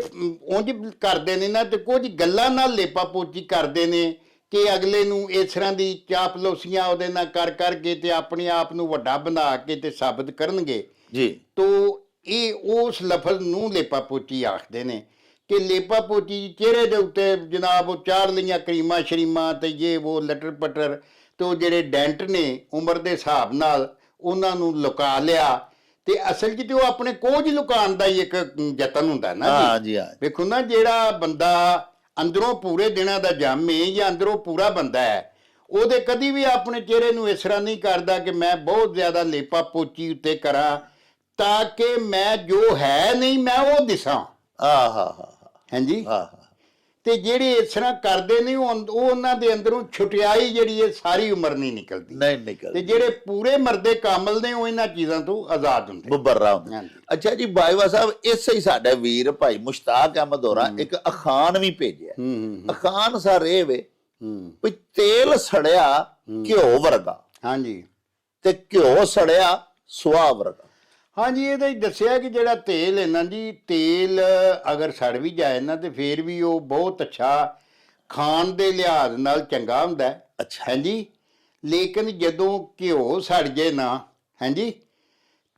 B: ਉਂਝ ਕਰਦੇ ਨੇ ਨਾ, ਤੇ ਕੁਝ ਗੱਲਾਂ ਨਾਲ ਲੇਪਾ ਪੋਚੀ ਕਰਦੇ ਨੇ ਕਿ ਅਗਲੇ ਨੂੰ ਇਸ ਤਰ੍ਹਾਂ ਦੀ ਚਾਪਲੋਸੀਆਂ ਉਹਦੇ ਨਾਲ ਕਰ ਕਰਕੇ ਤੇ ਆਪਣੇ ਆਪ ਨੂੰ ਵੱਡਾ ਬਣਾ ਕੇ ਤੇ ਸਾਬਤ ਕਰਨਗੇ
A: ਜੀ।
B: ਤੋ ਇਹ ਉਸ ਲਫ਼ਜ਼ ਨੂੰ ਲੇਪਾ ਪੋਚੀ ਆਖਦੇ ਨੇ ਕਿ ਲੇਪਾ ਪੋਚੀ ਚਿਹਰੇ ਦੇ ਉੱਤੇ ਜਨਾਬ ਉਹ ਚਾੜ ਲਈਆਂ ਕਰੀਮਾਂ ਸ਼ਰੀਮਾਂ ਤੇ ਇਹ ਉਹ ਲਟਰ ਪਟਰ, ਤੇ ਉਹ ਜਿਹੜੇ ਡੈਂਟ ਨੇ ਉਮਰ ਦੇ ਹਿਸਾਬ ਨਾਲ ਉਹਨਾਂ ਨੂੰ ਲੁਕਾ ਲਿਆ, ਤੇ ਅਸਲ 'ਚ ਤੇ ਉਹ ਆਪਣੇ ਕੋਝ ਲੁਕਾਉਣ ਦਾ ਹੀ ਇੱਕ ਯਤਨ ਹੁੰਦਾ ਨਾ ਜੀ। ਵੇਖੋ ਨਾ ਜਿਹੜਾ ਬੰਦਾ ਅੰਦਰੋਂ ਪੂਰੇ ਦਿਨਾਂ ਦਾ ਜਾਮੇ ਜਾਂ ਅੰਦਰੋਂ ਪੂਰਾ ਬੰਦਾ ਹੈ, ਉਹਦੇ ਕਦੀ ਵੀ ਆਪਣੇ ਚਿਹਰੇ ਨੂੰ ਇਸ ਤਰ੍ਹਾਂ ਨਹੀਂ ਕਰਦਾ ਕਿ ਮੈਂ ਬਹੁਤ ਜ਼ਿਆਦਾ ਲੇਪਾ ਪੋਚੀ ਉੱਤੇ ਕਰਾਂ ਤਾਂ ਕਿ ਮੈਂ ਜੋ ਹੈ ਨਹੀਂ ਮੈਂ ਉਹ ਦਿਸਾਂ। ਹਾਂਜੀ। ਤੇ ਜਿਹੜੇ ਇਸ ਤਰ੍ਹਾਂ ਕਰਦੇ ਨੇ ਉਹ ਉਹਨਾਂ ਦੇ ਅੰਦਰੋਂ ਛੁਟਿਆਈ ਜਿਹੜੀ ਹੈ ਸਾਰੀ ਉਮਰ ਨਹੀਂ ਨਿਕਲਦੀ। ਤੇ ਜਿਹੜੇ ਪੂਰੇ ਮਰਦੇ ਕਾਮਲ ਨੇ ਉਹ ਇਹਨਾਂ ਚੀਜ਼ਾਂ ਤੋਂ ਆਜ਼ਾਦ ਹੁੰਦੇ,
A: ਮੁਬਰਰਾ ਹੁੰਦੇ। ਅੱਛਾ ਜੀ ਬਾਜਵਾ ਸਾਹਿਬ, ਇਸੇ ਹੀ ਸਾਡੇ ਵੀਰ ਭਾਈ ਮੁਸ਼ਤਾਕ ਅਹਿਮਦ ਹੋਰਾਂ ਇੱਕ ਅਖਾਣ ਵੀ ਭੇਜਿਆ। ਅਖਾਣ ਸਰ ਇਹ ਵੇ ਵੀ ਤੇਲ ਸੜਿਆ ਘਿਓ ਵਰਗਾ, ਹਾਂਜੀ, ਤੇ ਘਿਓ ਸੜਿਆ ਸੁਆਹ ਵਰਗਾ।
B: ਹਾਂਜੀ, ਇਹਦਾ ਹੀ ਦੱਸਿਆ ਕਿ ਜਿਹੜਾ ਤੇਲ ਹੈ ਨਾ ਜੀ, ਤੇਲ ਅਗਰ ਸੜ ਵੀ ਜਾਏ ਨਾ ਤੇ ਫੇਰ ਵੀ ਉਹ ਬਹੁਤ ਅੱਛਾ ਖਾਣ ਦੇ ਲਿਹਾਜ਼ ਨਾਲ ਚੰਗਾ ਹੁੰਦਾ।
A: ਅੱਛਾ,
B: ਹਾਂਜੀ। ਲੇਕਿਨ ਜਦੋਂ ਘਿਓ ਸੜ ਜੇ ਨਾ, ਹਾਂਜੀ,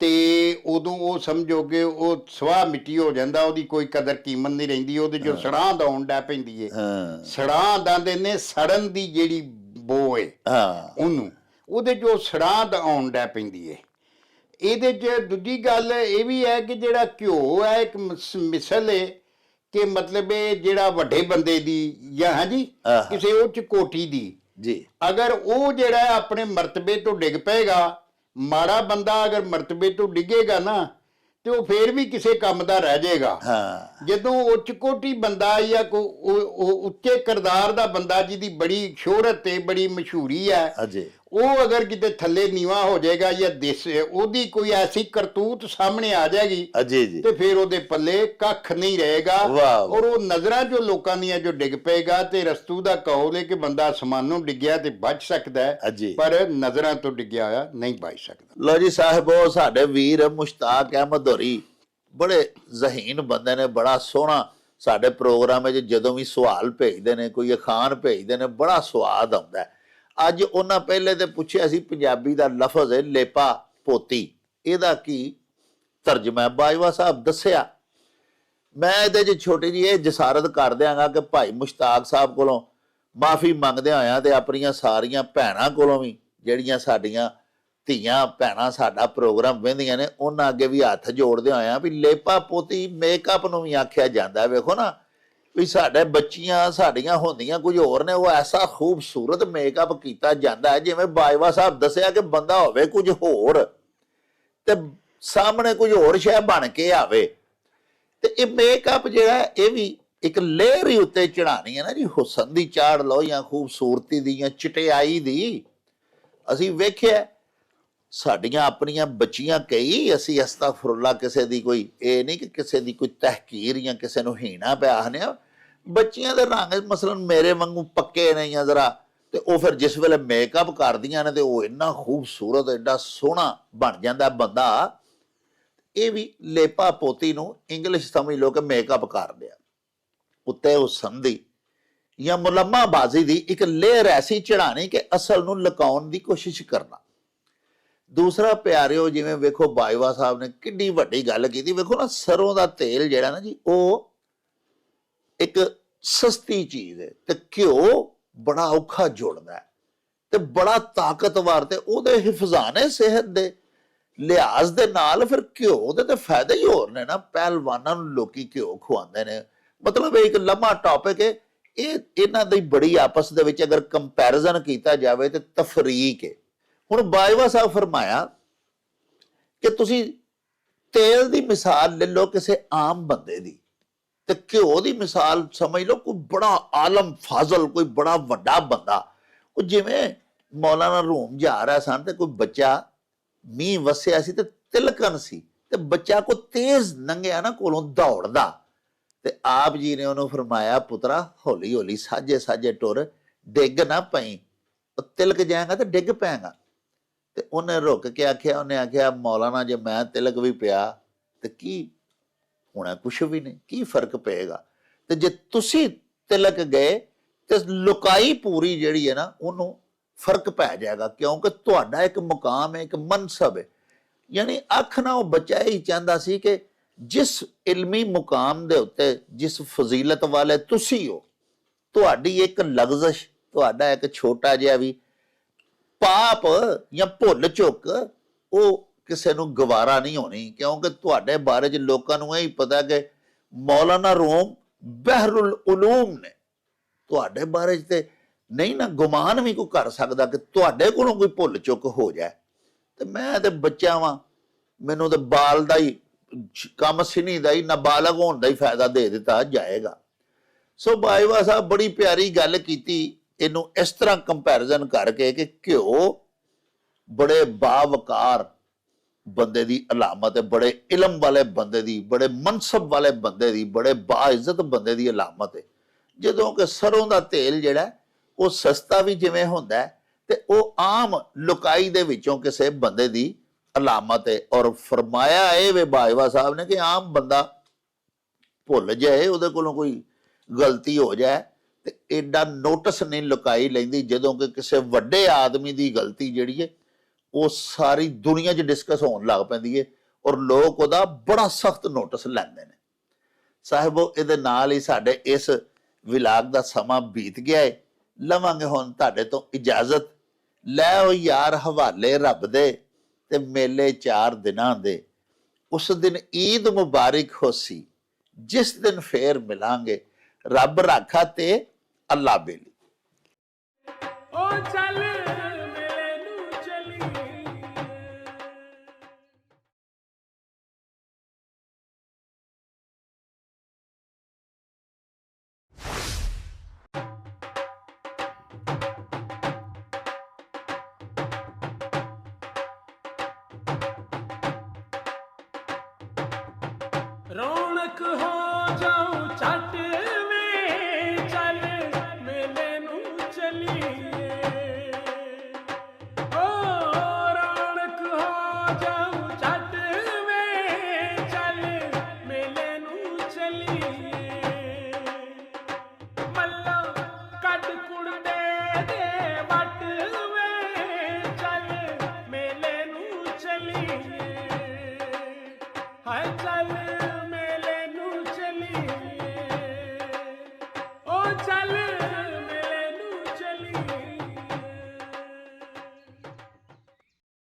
B: ਤੇ ਉਦੋਂ ਉਹ ਸਮਝੋਗੇ ਉਹ ਸਵਾਹ ਮਿੱਟੀ ਹੋ ਜਾਂਦਾ, ਉਹਦੀ ਕੋਈ ਕਦਰ ਕੀਮਤ ਨਹੀਂ ਰਹਿੰਦੀ, ਉਹਦੇ ਜੋ ਸੜਾਂ ਆਉਣ ਡੈ ਪੈਂਦੀ ਏ। ਸੜਾਂ ਆਉਂਦੇ ਨੇ, ਸੜਨ ਦੀ ਜਿਹੜੀ ਬੋ ਏ ਉਹਨੂੰ, ਉਹਦੇ ਜੋ ਸੜਾਂ ਆਉਣ ਡੈ ਪੈਂਦੀ ਏ। ਇਹਦੇ 'ਚ ਦੂਜੀ ਗੱਲ ਇਹ ਵੀ ਹੈ ਕਿ ਜਿਹੜਾ ਘਿਓ ਹੈ ਇੱਕ ਮਿਸਲ ਹੈ ਕਿ ਮਤਲਬ ਇਹ ਜਿਹੜਾ ਵੱਡੇ ਬੰਦੇ ਦੀ ਜਾਂ ਹਾਂਜੀ ਕਿਸੇ ਉੱਚ ਕੋਟੀ ਦੀ ਜੀ, ਅਗਰ ਉਹ ਜਿਹੜਾ ਆਪਣੇ ਮਰਤਬੇ ਤੋਂ ਡਿੱਗ ਪਏਗਾ, ਮਾੜਾ ਬੰਦਾ ਅਗਰ ਮਰਤਬੇ ਤੋਂ ਡਿੱਗੇਗਾ ਨਾ ਤੇ ਉਹ ਫੇਰ ਵੀ ਕਿਸੇ ਕੰਮ ਦਾ ਰਹਿ ਜਾਏਗਾ। ਜਦੋਂ ਉੱਚ ਕੋਟੀ ਬੰਦਾ ਜਾਂ ਉੱਚੇ ਕਿਰਦਾਰ ਦਾ ਬੰਦਾ ਜਿਹਦੀ ਬੜੀ ਸ਼ੋਹਰਤ ਤੇ ਬੜੀ ਮਸ਼ਹੂਰੀ ਹੈ, ਉਹ ਅਗਰ ਕਿਤੇ ਥੱਲੇ ਨੀਵਾ ਹੋ ਜਾਏਗਾ ਜਾਂ ਉਹਦੀ ਕੋਈ ਐਸੀ ਕਰਤੂਤ ਸਾਹਮਣੇ ਆ ਜਾਏਗੀ ਤੇ ਫਿਰ ਉਹਦੇ ਪੱਲੇ ਕੱਖ ਨਹੀਂ ਰਹੇਗਾ। ਔਰ ਉਹ ਨਜ਼ਰਾਂ ਜੋ ਲੋਕਾਂ ਦੀਆਂ ਜੋ ਡਿੱਗ ਪਏਗਾ, ਤੇ ਰਸਤੂ ਦਾ ਕੌਲ ਹੈ ਕਿ ਬੰਦਾ ਅਸਮਾਨੋਂ ਡਿੱਗਿਆ ਤੇ ਬਚ ਸਕਦਾ ਹੈ, ਪਰ ਨਜ਼ਰਾਂ ਤੋਂ ਡਿੱਗਿਆ ਹੋਇਆ ਨਹੀਂ ਬਚ ਸਕਦਾ।
A: ਲੋ ਜੀ ਸਾਹਿਬੋ, ਸਾਡੇ ਵੀਰ ਮੁਸ਼ਤਾਕ ਅਹਿਮਦ ਹੋਰੀ ਬੜੇ ਜ਼ਹੀਨ ਬੰਦੇ ਨੇ, ਬੜਾ ਸੋਹਣਾ ਸਾਡੇ ਪ੍ਰੋਗਰਾਮ ਵਿੱਚ ਜਦੋਂ ਵੀ ਸਵਾਲ ਭੇਜਦੇ ਨੇ, ਕੋਈ ਅਖਾਣ ਭੇਜਦੇ ਨੇ, ਬੜਾ ਸਵਾਦ ਆਉਂਦਾ। ਅੱਜ ਉਹਨਾਂ ਪਹਿਲੇ ਤੇ ਪੁੱਛਿਆ ਸੀ ਪੰਜਾਬੀ ਦਾ ਲਫ਼ਜ਼ ਹੈ ਲੇਪਾ ਪੋਤੀ, ਇਹਦਾ ਕੀ ਤਰਜਮਾ ਹੈ? ਬਾਜਵਾ ਸਾਹਿਬ ਦੱਸਿਆ। ਮੈਂ ਇਹਦੇ 'ਚ ਛੋਟੀ ਜਿਹੀ ਇਹ ਜਸਾਰਤ ਕਰ ਦਿਆਂਗਾ ਕਿ ਭਾਈ ਮੁਸ਼ਤਾਕ ਸਾਹਿਬ ਕੋਲੋਂ ਮਾਫੀ ਮੰਗਦਿਆਂ ਹੋਇਆਂ ਤੇ ਆਪਣੀਆਂ ਸਾਰੀਆਂ ਭੈਣਾਂ ਕੋਲੋਂ ਵੀ, ਜਿਹੜੀਆਂ ਸਾਡੀਆਂ ਧੀਆਂ ਭੈਣਾਂ ਸਾਡਾ ਪ੍ਰੋਗਰਾਮ ਵੇਖਦੀਆਂ ਨੇ, ਉਹਨਾਂ ਅੱਗੇ ਵੀ ਹੱਥ ਜੋੜਦੇ ਹੋਇਆਂ ਵੀ ਲੇਪਾ ਪੋਤੀ ਮੇਕਅਪ ਨੂੰ ਵੀ ਆਖਿਆ ਜਾਂਦਾ। ਵੇਖੋ ਨਾ ਵੀ ਸਾਡੇ ਬੱਚੀਆਂ ਸਾਡੀਆਂ ਹੁੰਦੀਆਂ ਕੁਝ ਹੋਰ ਨੇ, ਉਹ ਐਸਾ ਖੂਬਸੂਰਤ ਮੇਕਅਪ ਕੀਤਾ ਜਾਂਦਾ ਹੈ, ਜਿਵੇਂ ਬਾਜਵਾ ਸਾਹਿਬ ਦੱਸਿਆ ਕਿ ਬੰਦਾ ਹੋਵੇ ਕੁਝ ਹੋਰ ਤੇ ਸਾਹਮਣੇ ਕੁਝ ਹੋਰ ਸ਼ੈ ਬਣ ਕੇ ਆਵੇ। ਤੇ ਇਹ ਮੇਕਅਪ ਜਿਹੜਾ ਇਹ ਵੀ ਇੱਕ ਲੇਅਰ ਹੀ ਉੱਤੇ ਚੜਾਣੀ ਹੈ ਨਾ ਜੀ, ਹੁਸਨ ਦੀ ਚਾੜ ਲਓ ਜਾਂ ਖੂਬਸੂਰਤੀ ਦੀ ਜਾਂ ਚਟਿਆਈ ਦੀ। ਅਸੀਂ ਵੇਖਿਆ ਸਾਡੀਆਂ ਆਪਣੀਆਂ ਬੱਚੀਆਂ ਕਈ, ਅਸੀਂ ਅਸਤਗਫੁਰੁੱਲਾਹ ਕਿਸੇ ਦੀ ਕੋਈ ਇਹ ਨਹੀਂ ਕਿ ਕਿਸੇ ਦੀ ਕੋਈ ਤਹਿਕੀਰ ਜਾਂ ਕਿਸੇ ਨੂੰ ਹੀਣਾ ਪਿਆ ਆਖਦੇ ਆ, ਬੱਚੀਆਂ ਦੇ ਰੰਗ ਮਸਲਨ ਮੇਰੇ ਵਾਂਗੂ ਪੱਕੇ ਨਹੀਂ ਆ ਜ਼ਰਾ, ਤੇ ਉਹ ਫਿਰ ਜਿਸ ਵੇਲੇ ਮੇਕਅਪ ਕਰਦੀਆਂ ਨੇ ਤੇ ਉਹ ਇੰਨਾ ਖੂਬਸੂਰਤ ਐਡਾ ਸੋਹਣਾ ਬਣ ਜਾਂਦਾ ਬੰਦਾ। ਇਹ ਵੀ ਲੇਪਾ ਪੋਤੀ ਨੂੰ ਇੰਗਲਿਸ਼ ਸਮਝ ਲਓ ਕਿ ਮੇਕਅਪ ਕਰ ਲਿਆ, ਉੱਤੇ ਹੁਸਨ ਦੀ ਜਾਂ ਮੁਲੰਮਾਬਾਜ਼ੀ ਦੀ ਇੱਕ ਲੇਅਰ ਐਸੀ ਚੜਾਣੀ ਕਿ ਅਸਲ ਨੂੰ ਲੁਕਾਉਣ ਦੀ ਕੋਸ਼ਿਸ਼ ਕਰਨਾ। ਦੂਸਰਾ ਪਿਆਰਿਓ, ਜਿਵੇਂ ਵੇਖੋ ਬਾਜਵਾ ਸਾਹਿਬ ਨੇ ਕਿੰਨੀ ਵੱਡੀ ਗੱਲ ਕੀਤੀ। ਵੇਖੋ ਨਾ, ਸਰੋਂ ਦਾ ਤੇਲ ਜਿਹੜਾ ਨਾ ਜੀ, ਉਹ ਇੱਕ ਸਸਤੀ ਚੀਜ਼ ਹੈ ਤੇ ਘਿਓ ਬੜਾ ਔਖਾ ਜੁੜਦਾ ਹੈ ਤੇ ਬੜਾ ਤਾਕਤਵਰ, ਤੇ ਉਹਦੇ ਹਿਫਜ਼ਾਨੇ ਸਿਹਤ ਦੇ ਲਿਹਾਜ਼ ਦੇ ਨਾਲ ਫਿਰ ਘਿਓ ਦੇ ਤੇ ਫਾਇਦੇ ਹੀ ਹੋਰ ਨੇ ਨਾ। ਪਹਿਲਵਾਨਾਂ ਨੂੰ ਲੋਕੀ ਘਿਓ ਖਵਾਉਂਦੇ ਨੇ। ਮਤਲਬ ਇੱਕ ਲੰਮਾ ਟੌਪਿਕ ਹੈ ਇਹ, ਇਹਨਾਂ ਦੀ ਬੜੀ ਆਪਸ ਦੇ ਵਿੱਚ ਅਗਰ ਕੰਪੈਰੀਜ਼ਨ ਕੀਤਾ ਜਾਵੇ ਤੇ ਤਫਰੀਕ ਹੈ। ਹੁਣ ਬਾਜਵਾ ਸਾਹਿਬ ਫਰਮਾਇਆ ਕਿ ਤੁਸੀਂ ਤੇਲ ਦੀ ਮਿਸਾਲ ਲੈ ਲਓ ਕਿਸੇ ਆਮ ਬੰਦੇ ਦੀ, ਤੇ ਘਿਓ ਦੀ ਮਿਸਾਲ ਸਮਝ ਲਓ ਕੋਈ ਬੜਾ ਆਲਮ ਫਾਜ਼ਲ, ਕੋਈ ਬੜਾ ਵੱਡਾ ਬੰਦਾ। ਉਹ ਜਿਵੇਂ ਮੌਲਾਨਾ ਰੂਮ ਜਾ ਰਿਹਾ ਸਨ ਤੇ ਕੋਈ ਬੱਚਾ, ਮੀਂਹ ਵਸਿਆ ਸੀ ਤੇ ਤਿਲਕਣ ਸੀ, ਤੇ ਬੱਚਾ ਕੋ ਤੇਜ਼ ਲੰਘਿਆ ਨਾ ਕੋਲੋਂ ਦੌੜਦਾ, ਤੇ ਆਪ ਜੀ ਨੇ ਉਹਨੂੰ ਫਰਮਾਇਆ, ਪੁੱਤਰਾ ਹੌਲੀ ਹੌਲੀ ਸਾਜੇ ਸਾਜੇ ਟੁਰ, ਡਿੱਗ ਨਾ ਪਈ, ਉਹ ਤਿਲਕ ਜਾਏਗਾ ਤੇ ਡਿੱਗ ਪੈਗਾ। ਤੇ ਉਹਨੇ ਰੁਕ ਕੇ ਆਖਿਆ, ਉਹਨੇ ਆਖਿਆ ਮੌਲਾਨਾ ਜੇ ਮੈਂ ਤਿਲਕ ਵੀ ਪਿਆ ਤੇ ਕੀ ਹੋਣਾ, ਕੁਛ ਵੀ ਨਹੀਂ, ਕੀ ਫਰਕ ਪਏਗਾ। ਤੇ ਜੇ ਤੁਸੀਂ ਤਿਲਕ ਗਏ ਤੇ ਲੁਕਾਈ ਪੂਰੀ ਜਿਹੜੀ ਹੈ ਨਾ ਉਹਨੂੰ ਫਰਕ ਪੈ ਜਾਏਗਾ, ਕਿਉਂਕਿ ਤੁਹਾਡਾ ਇੱਕ ਮੁਕਾਮ ਹੈ, ਇੱਕ ਮਨਸਬ ਹੈ। ਯਾਨੀ ਅੱਖ ਨਾ ਉਹ ਬੱਚਾ ਹੀ ਚਾਹੁੰਦਾ ਸੀ ਕਿ ਜਿਸ ਇਲਮੀ ਮੁਕਾਮ ਦੇ ਉੱਤੇ, ਜਿਸ ਫਜ਼ੀਲਤ ਵਾਲੇ ਤੁਸੀਂ ਹੋ, ਤੁਹਾਡੀ ਇੱਕ ਲਗਜ਼ਸ਼, ਤੁਹਾਡਾ ਇੱਕ ਛੋਟਾ ਜਿਹਾ ਵੀ ਪਾਪ ਜਾਂ ਭੁੱਲ ਚੁੱਕ ਉਹ ਕਿਸੇ ਨੂੰ ਗਵਾਰਾ ਨਹੀਂ ਹੋਣੀ। ਕਿਉਂਕਿ ਤੁਹਾਡੇ ਬਾਰੇ 'ਚ ਲੋਕਾਂ ਨੂੰ ਇਹ ਹੀ ਪਤਾ ਕਿ ਮੌਲਾਨਾ ਰੂਮ ਬਹਿਰੁਲ ਉਲੂਮ ਨੇ, ਤੁਹਾਡੇ ਬਾਰੇ 'ਚ ਤੇ ਨਹੀਂ ਨਾ ਗੁਮਾਨ ਵੀ ਕੋਈ ਕਰ ਸਕਦਾ ਕਿ ਤੁਹਾਡੇ ਕੋਲੋਂ ਕੋਈ ਭੁੱਲ ਚੁੱਕ ਹੋ ਜਾਏ। ਤੇ ਮੈਂ ਤੇ ਬੱਚਾ ਵਾਂ, ਮੈਨੂੰ ਤੇ ਬਾਲ ਦਾ ਹੀ ਕੰਮ ਸਿਨੀ ਦਾ ਹੀ, ਨਾਬਾਲਗ ਹੋਣ ਦਾ ਹੀ ਫਾਇਦਾ ਦੇ ਦਿੱਤਾ ਜਾਏਗਾ। ਸੋ ਬਾਜਵਾ ਸਾਹਿਬ ਬੜੀ ਪਿਆਰੀ ਗੱਲ ਕੀਤੀ, ਇਹਨੂੰ ਇਸ ਤਰ੍ਹਾਂ ਕੰਪੈਰੀਜ਼ਨ ਕਰਕੇ ਕਿ ਘਿਓ ਬੜੇ ਬਾਵਕਾਰ ਬੰਦੇ ਦੀ ਅਲਾਮਤ ਹੈ, ਬੜੇ ਇਲਮ ਵਾਲੇ ਬੰਦੇ ਦੀ, ਬੜੇ ਮਨਸਬ ਵਾਲੇ ਬੰਦੇ ਦੀ, ਬੜੇ ਬਾਇਜ਼ਤ ਬੰਦੇ ਦੀ ਅਲਾਮਤ ਹੈ। ਜਦੋਂ ਕਿ ਸਰੋਂ ਦਾ ਤੇਲ ਜਿਹੜਾ ਉਹ ਸਸਤਾ ਵੀ ਜਿਵੇਂ ਹੁੰਦਾ ਤੇ ਉਹ ਆਮ ਲੁਕਾਈ ਦੇ ਵਿੱਚੋਂ ਕਿਸੇ ਬੰਦੇ ਦੀ ਅਲਾਮਤ ਹੈ। ਔਰ ਫਰਮਾਇਆ ਇਹ ਵੇ ਬਾਜਵਾ ਸਾਹਿਬ ਨੇ ਕਿ ਆਮ ਬੰਦਾ ਭੁੱਲ ਜਾਏ, ਉਹਦੇ ਕੋਲੋਂ ਕੋਈ ਗਲਤੀ ਹੋ ਜਾਏ ਤੇ ਐਡਾ ਨੋਟਿਸ ਨਹੀਂ ਲੁਕਾਈ ਲੈਂਦੀ, ਜਦੋਂ ਕਿ ਕਿਸੇ ਵੱਡੇ ਆਦਮੀ ਦੀ ਗਲਤੀ ਜਿਹੜੀ ਹੈ ਉਹ ਸਾਰੀ ਦੁਨੀਆ 'ਚ ਡਿਸਕਸ ਹੋਣ ਲੱਗ ਪੈਂਦੀ ਹੈ ਔਰ ਲੋਕ ਉਹਦਾ ਬੜਾ ਸਖਤ ਨੋਟਿਸ ਲੈਂਦੇ ਨੇ। ਸਾਹਿਬੋ, ਇਹਦੇ ਨਾਲ ਹੀ ਸਾਡੇ ਇਸ ਵਿਲਾਗ ਦਾ ਸਮਾਂ ਬੀਤ ਗਿਆ ਹੈ। ਲਵਾਂਗੇ ਹੁਣ ਤੁਹਾਡੇ ਤੋਂ ਇਜਾਜ਼ਤ। ਲੈ ਉਹ ਯਾਰ ਹਵਾਲੇ ਰੱਬ ਦੇ ਤੇ ਮੇਲੇ 4 ਦਿਨਾਂ ਦੇ, ਉਸ ਦਿਨ ਈਦ ਮੁਬਾਰਕ ਹੋਸੀ, ਜਿਸ ਦਿਨ ਫੇਰ ਮਿਲਾਂਗੇ, ਰੱਬ ਰਾਖਾ ਤੇ ਅੱਲਾ ਬੇਲੀ।
C: ਓ ਚੱਲ ਮੇਲੇ ਨੂੰ ਚਲੀਏ, ਰੌਣਕ ਹੋ ਜਾਊ ਛੱਟ ਵੇ, ਚੱਲ ਮੇਲੇ ਨੂੰ ਚਲੀਏ। ਓ ਰੌਣਕ ਹੋ ਜਾਊ ਛੱਟ ਵੇ, ਚੱਲ ਮੇਲੇ ਨੂੰ ਚਲੀਏ। ਮੱਲਾ ਕੱਢ ਕੁੜਤੇ ਦੇ ਵੱਟ ਵੇ, ਚੱਲ ਮੇਲੇ ਨੂੰ ਚਲੀਏ। ਹਾਏ ਚੱਲ ਮੇਲੇ ਨੂੰ ਚਲੀਏ, ਓ ਚੱਲ